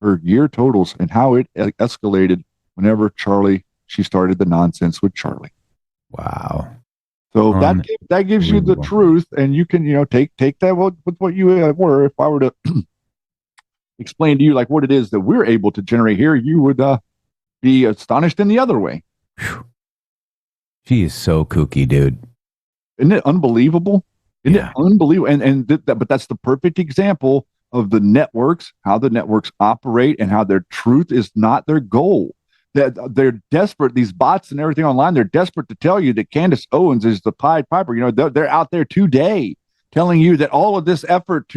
her year totals and how it escalated whenever she started the nonsense with Charlie. Wow. So that gives you the truth, and you can take that with what you were. If I were to explain to you like what it is that we're able to generate here, you would be astonished in the other way. She is so kooky, dude. Isn't it unbelievable? Isn't it unbelievable? But that's the perfect example of the networks, how the networks operate, and how their truth is not their goal. They're desperate. These bots and everything online, they're desperate to tell you that Candace Owens is the Pied Piper. They're out there today telling you that all of this effort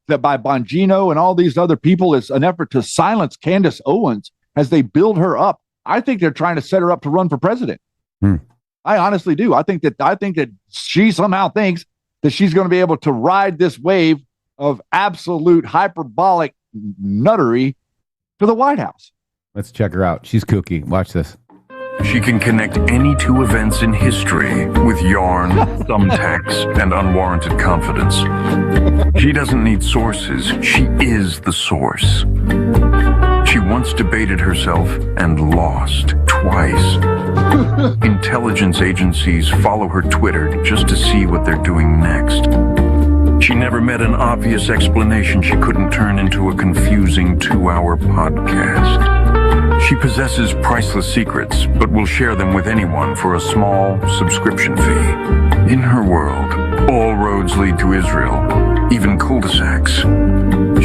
that by Bongino and all these other people is an effort to silence Candace Owens as they build her up. I think they're trying to set her up to run for president. I honestly do. I think that she somehow thinks that she's going to be able to ride this wave of absolute hyperbolic nuttery to the White House. Let's check her out. She's kooky. Watch this. She can connect any two events in history with yarn, thumbtacks, and unwarranted confidence. She doesn't need sources. She is the source. She once debated herself and lost twice. Intelligence agencies follow her Twitter just to see what they're doing next. She never met an obvious explanation she couldn't turn into a confusing 2-hour podcast. She possesses priceless secrets, but will share them with anyone for a small subscription fee. In her world, all roads lead to Israel, even cul-de-sacs.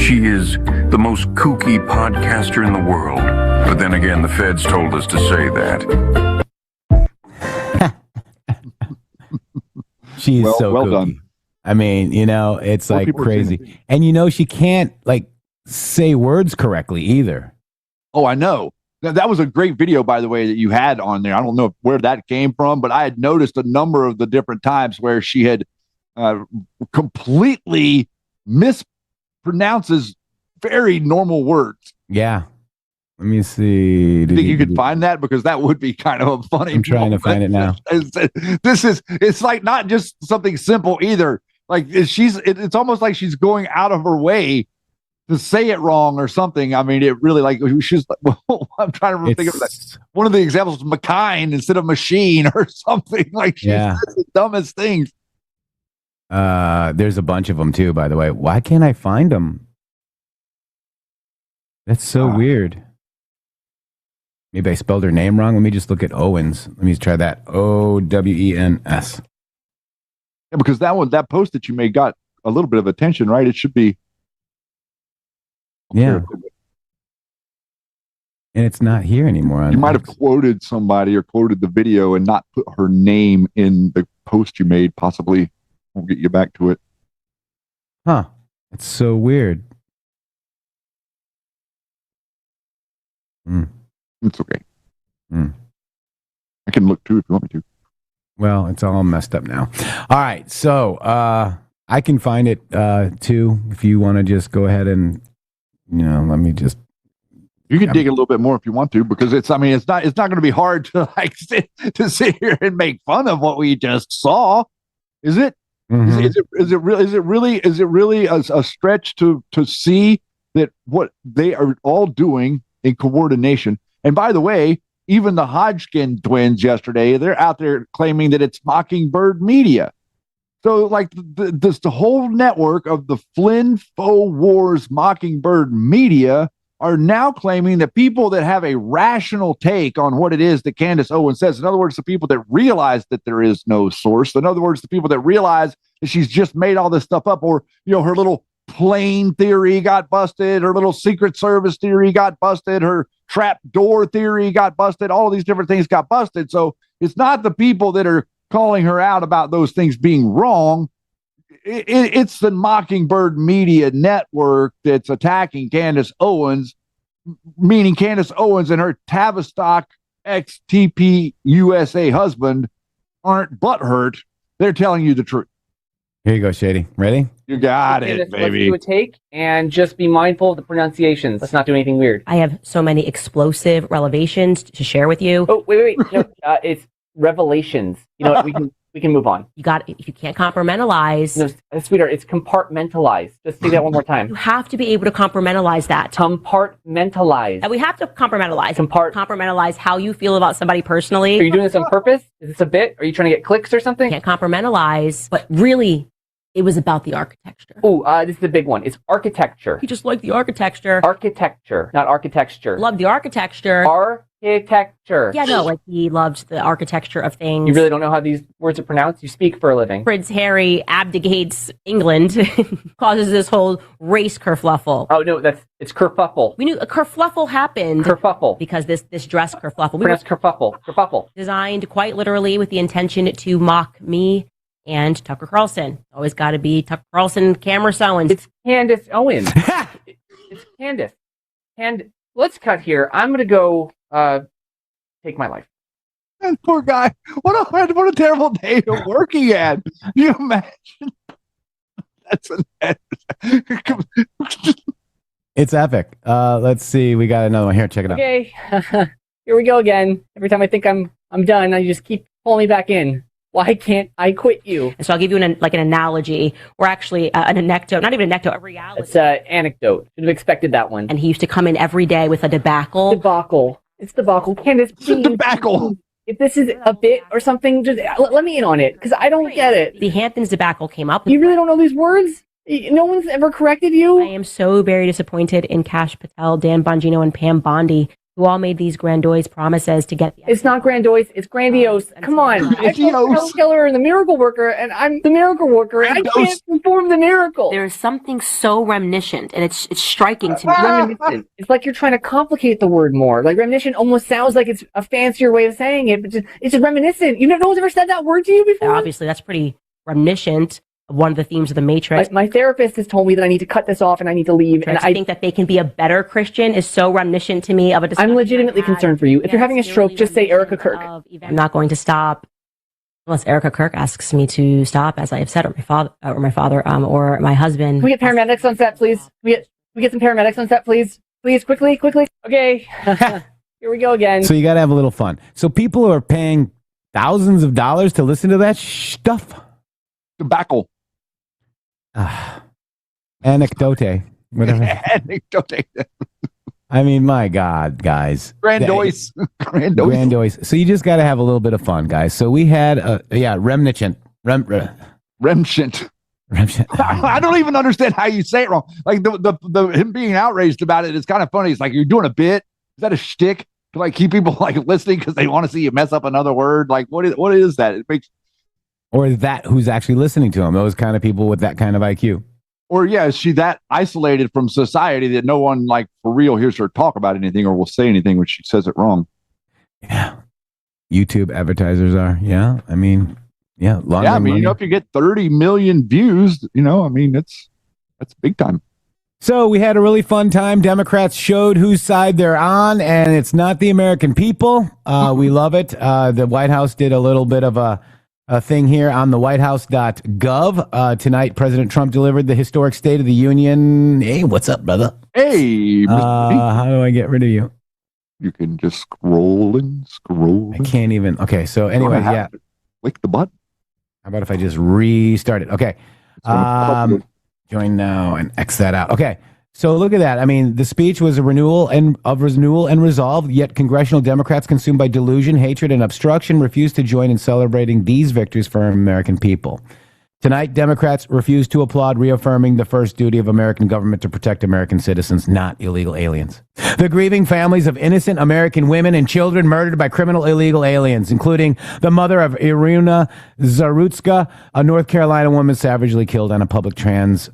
She is the most kooky podcaster in the world, but then again, the feds told us to say that. She's so well kooky. done. I mean, it's More like people are crazy. And she can't say words correctly either. Oh, I know. That was a great video, by the way, that you had on there. I don't know where that came from, but I had noticed a number of the different times where she had completely mispronounces very normal words. Yeah. Let me see. You think you could find that? Because that would be kind of a funny. I'm trying to find it now. It's like not just something simple either. Like it's almost like she's going out of her way to say it wrong or something. I mean, it really she's like, well, I'm trying to think of that. One of the examples was McKine instead of machine or something. Like she says the dumbest things. There's a bunch of them too, by the way. Why can't I find them? That's so weird. Maybe I spelled her name wrong. Let me just look at Owens. Let me try that. Owens. Yeah, because that post that you made got a little bit of attention, right? It should be. Yeah. And it's not here anymore. You might have quoted somebody or quoted the video and not put her name in the post you made. Possibly. We'll get you back to it. Huh. It's so weird. It's okay. I can look too if you want me to. Well, it's all messed up now. All right. So I can find it too if you want to just go ahead and let me just. You can dig a little bit more if you want to, because it's not going to be hard to sit here and make fun of what we just saw, is it? Mm-hmm. Is it really a stretch to see that what they are all doing in coordination? And by the way, even the Hodgkin twins yesterday, they're out there claiming that it's Mockingbird Media. So like the whole network of the Flynn Faux Wars Mockingbird Media are now claiming that people that have a rational take on what it is that Candace Owens says, in other words, the people that realize that there is no source, in other words, the people that realize that she's just made all this stuff up, or, her little plane theory got busted, her little Secret Service theory got busted, her trap door theory got busted, all of these different things got busted. So it's not the people that are calling her out about those things being wrong. It's the Mockingbird Media Network that's attacking Candace Owens, meaning Candace Owens and her Tavistock ex-TP USA husband aren't butthurt. They're telling you the truth. Here you go, Shady. Ready? You got it, baby. Let's do a take and just be mindful of the pronunciations. Let's not do anything weird. I have so many explosive revelations to share with you. Oh, wait. It's revelations. You know what? We can move on. You can't compartmentalize. No, sweetheart, it's compartmentalized. Just say that one more time. You have to be able to compartmentalize that. Compartmentalize. We have to compartmentalize. Compartmentalize how you feel about somebody personally. Are you doing this on purpose? Is this a bit? Are you trying to get clicks or something? Can't compartmentalize. But really, it was about the architecture. Oh, this is the big one. It's architecture. You just like the architecture. Architecture, not architecture. Love the architecture. Architecture. Yeah, no, like he loved the architecture of things. You really don't know how these words are pronounced? You speak for a living. Prince Harry abdicates England, causes this whole race kerfluffle. Oh, no, it's kerfuffle. We knew a kerfluffle happened. Kerfuffle. Because this dress kerfluffle. Pronounced kerfuffle. Kerfuffle. Designed quite literally with the intention to mock me and Tucker Carlson. Always got to be Tucker Carlson, camera Owens. It's Candace Owens. It's Candace. And let's cut here. I'm going to go take my life. That poor guy. What a terrible day to work he had. Can you imagine? It's epic. Let's see. We got another one here. Check it out. Okay. Here we go again. Every time I think I'm done, you just keep pulling me back in. Why can't I quit you? And so I'll give you an analogy, or actually an anecdote, not even an anecdote, a reality. It's an anecdote. Should have expected that one. And he used to come in every day with a debacle. It's debacle. Candace, please. Debacle. If this is a bit or something, just let me in on it, because I don't get it. The Hamptons debacle came up. You really don't know these words? No one's ever corrected you? I am so very disappointed in Kash Patel, Dan Bongino, and Pam Bondi, who all made these grandiose promises to get... It's not grandiose, it's grandiose. Come on. I'm Helen Keller and the miracle worker, and I'm the miracle worker, and I can't perform the miracle. There is something so reminiscent, and it's striking to me. Reminiscent. It's like you're trying to complicate the word more. Like reminiscent almost sounds like it's a fancier way of saying it, but it's just reminiscent. No one's ever said that word to you before? Obviously, that's pretty reminiscent of one of the themes of the Matrix. My therapist has told me that I need to cut this off and I need to leave. And I think that they can be a better Christian is so reminiscent to me of a discussion. I'm legitimately concerned for you. If you're having a stroke, just say Erica Kirk. I'm not going to stop unless Erica Kirk asks me to stop, as I have said, or my father, or my husband. Can we get paramedics on set, please? Can we get some paramedics on set, please? Please, quickly. Okay. Here we go again. So you got to have a little fun. So people are paying thousands of dollars to listen to that stuff. Tobacco. Anecdote. Whatever. Anecdote. I mean, my God, guys. Grandiose. So you just got to have a little bit of fun, guys. So we had, reminiscent. Remnant. I don't even understand how you say it wrong. Like the him being outraged about it is kind of funny. It's like, you're doing a bit. Is that a shtick to like keep people like listening because they want to see you mess up another word? Like what is that? It makes. Or that who's actually listening to him? Those kind of people with that kind of IQ. Or is she that isolated from society that no one like for real hears her talk about anything or will say anything when she says it wrong? Yeah. YouTube advertisers are. Yeah. I mean, yeah. I mean, if you get 30 million views, that's big time. So we had a really fun time. Democrats showed whose side they're on, and it's not the American people. We love it. The White House did a little bit of a thing here on the whitehouse.gov. Tonight, President Trump delivered the historic State of the Union. Hey, what's up, brother? Hey, how do I get rid of you? You can just scroll and scroll. I can't even. Okay, so anyway, yeah. Click the button. How about if I just restart it? Okay. Join now and X that out. Okay. So look at that. I mean, the speech was a renewal and resolve, yet congressional Democrats consumed by delusion, hatred, and obstruction refused to join in celebrating these victories for American people. Tonight, Democrats refuse to applaud reaffirming the first duty of American government to protect American citizens, not illegal aliens. The grieving families of innocent American women and children murdered by criminal illegal aliens, including the mother of Irina Zarutska, a North Carolina woman savagely killed on a public transit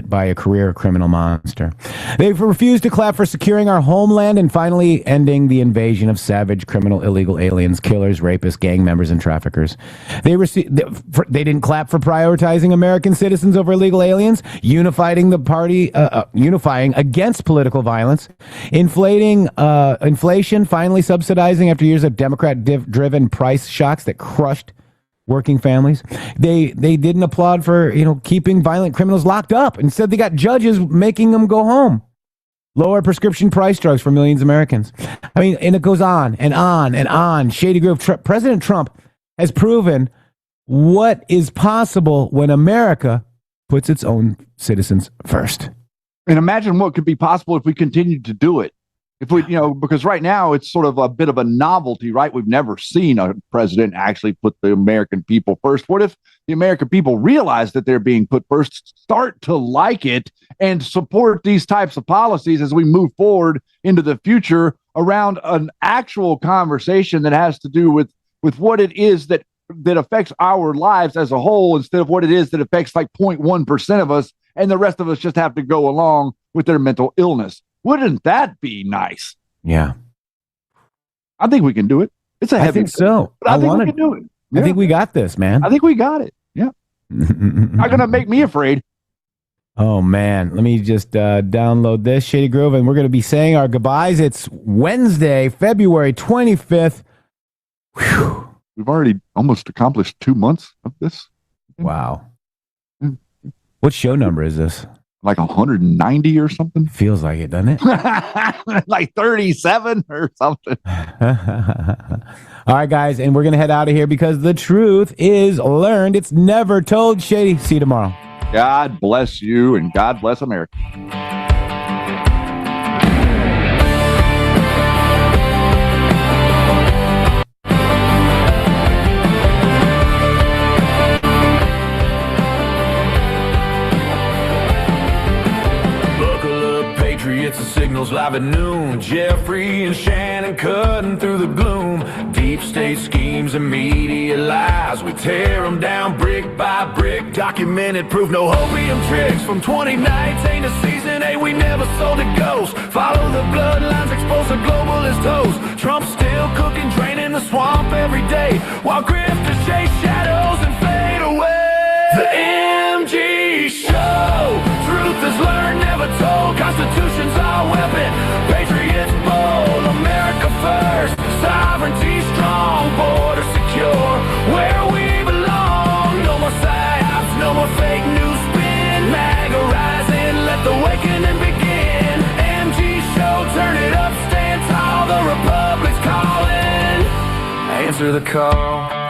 by a career criminal monster. They've refused to clap for securing our homeland and finally ending the invasion of savage criminal illegal aliens, killers, rapists, gang members, and traffickers. They didn't clap for prioritizing American citizens over illegal aliens, unifying the party, unifying against political violence, inflation, finally subsidizing after years of Democrat-driven price shocks that crushed working families. They didn't applaud for, keeping violent criminals locked up. Instead, they got judges making them go home. Lower prescription price drugs for millions of Americans. I mean, and it goes on and on and on. Shady Grove. President Trump has proven what is possible when America puts its own citizens first. And imagine what could be possible if we continued to do it. If we, because right now it's sort of a bit of a novelty, right? We've never seen a president actually put the American people first. What if the American people realize that they're being put first, start to like it, and support these types of policies as we move forward into the future around an actual conversation that has to do with what it is that affects our lives as a whole, instead of what it is that affects like 0.1% of us, and the rest of us just have to go along with their mental illness. Wouldn't that be nice? Yeah. I think we can do it. It's a heavy. I think so. But I think we can do it. Yeah. I think we got this, man. I think we got it. Yeah. Not going to make me afraid. Oh, man. Let me just download this, Shady Grove, and we're going to be saying our goodbyes. It's Wednesday, February 25th. Whew. We've already almost accomplished 2 months of this. Wow. What show number is this? Like 190 or something? Feels like it, doesn't it? Like 37 or something. All right, guys, and we're going to head out of here because the truth is learned. It's never told. Shady, see you tomorrow. God bless you, and God bless America. Patriots and signals live at noon. Jeffrey and Shannon cutting through the gloom. Deep state schemes and media lies. We tear them down brick by brick. Documented proof, no opium tricks. From 2019 to season 8, we never sold a ghost. Follow the bloodlines, expose the globalist toes. Trump still cooking, draining the swamp every day, while grifters chase shadows and fade away. The MG Show. Truth is learned, never told. Constitution's our weapon. Patriots bold. America first. Sovereignty strong. Border secure. Where we belong. No more psyops. No more fake news spin. MAGA rising. Let the awakening begin. MG Show. Turn it up. Stand tall. The Republic's calling. Answer the call.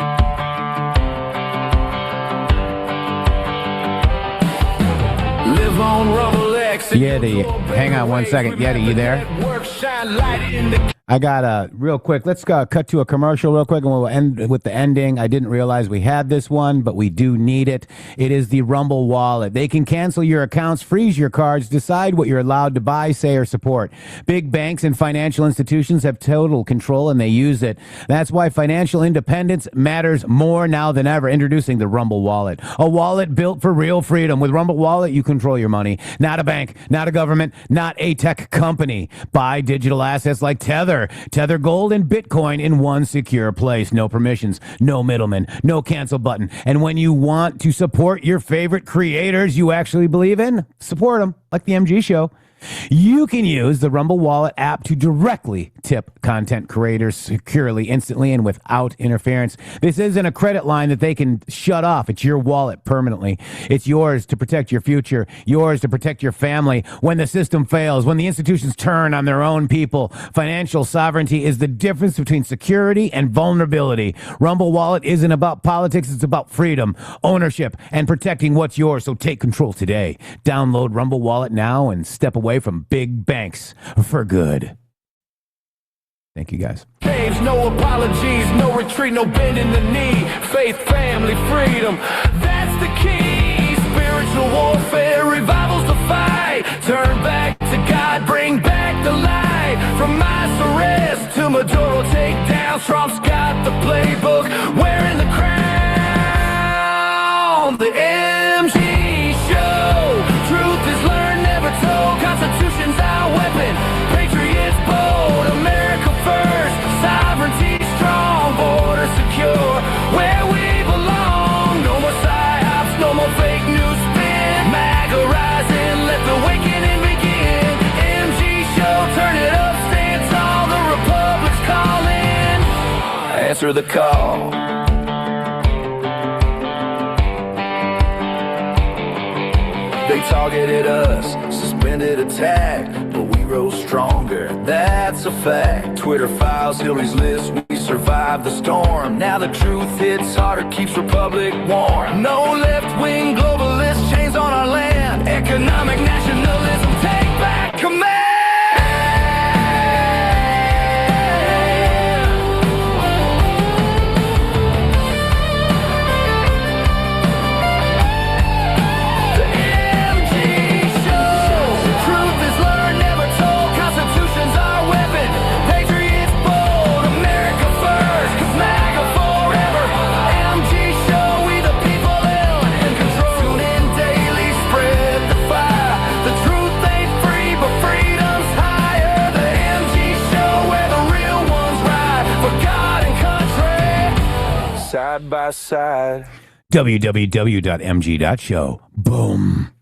Live on Rumble X. Yeti, hang on one second. Yeti, you there? I got real quick. Let's cut to a commercial real quick, and we'll end with the ending. I didn't realize we had this one, but we do need it. It is the Rumble Wallet. They can cancel your accounts, freeze your cards, decide what you're allowed to buy, say, or support. Big banks and financial institutions have total control, and they use it. That's why financial independence matters more now than ever. Introducing the Rumble Wallet, a wallet built for real freedom. With Rumble Wallet, you control your money. Not a bank, not a government, not a tech company. Buy digital assets like Tether Gold and Bitcoin in one secure place. No permissions, no middleman, no cancel button. And when you want to support your favorite creators you actually believe in, support them, like the MG Show. You can use the Rumble Wallet app to directly tip content creators securely, instantly, and without interference. This isn't a credit line that they can shut off. It's your wallet permanently. It's yours to protect your future, yours to protect your family when the system fails, when the institutions turn on their own people. Financial sovereignty is the difference between security and vulnerability. Rumble Wallet isn't about politics. It's about freedom, ownership, and protecting what's yours. So take control today. Download Rumble Wallet now and step away from big banks for good. Thank you, guys. Caves, no apologies, no retreat, no bending the knee. Faith, family, freedom. That's that's the key. Spiritual warfare, revivals to fight. Turn back to God, bring back the light. From mass arrest to Maduro takedowns, Trump's got the playbook, wearing the crown. The MG Show. Truth is learned, never told. Constitution's our weapon. Patriots bold. America first. Sovereignty strong. Border secure. Where we belong. No more psyops, no more fake news spin. MAGA rising, let the awakening begin. MG Show, turn it up, stand tall. The Republic's calling. Answer the call. They targeted us, suspended attack, but we rose stronger, that's a fact. Twitter files, Hillary's list, we survived the storm. Now the truth hits harder, keeps Republic warm. No left-wing globalists, chains on our land. Economic nationalism, take back command. Side by side. www.mg.show. Boom.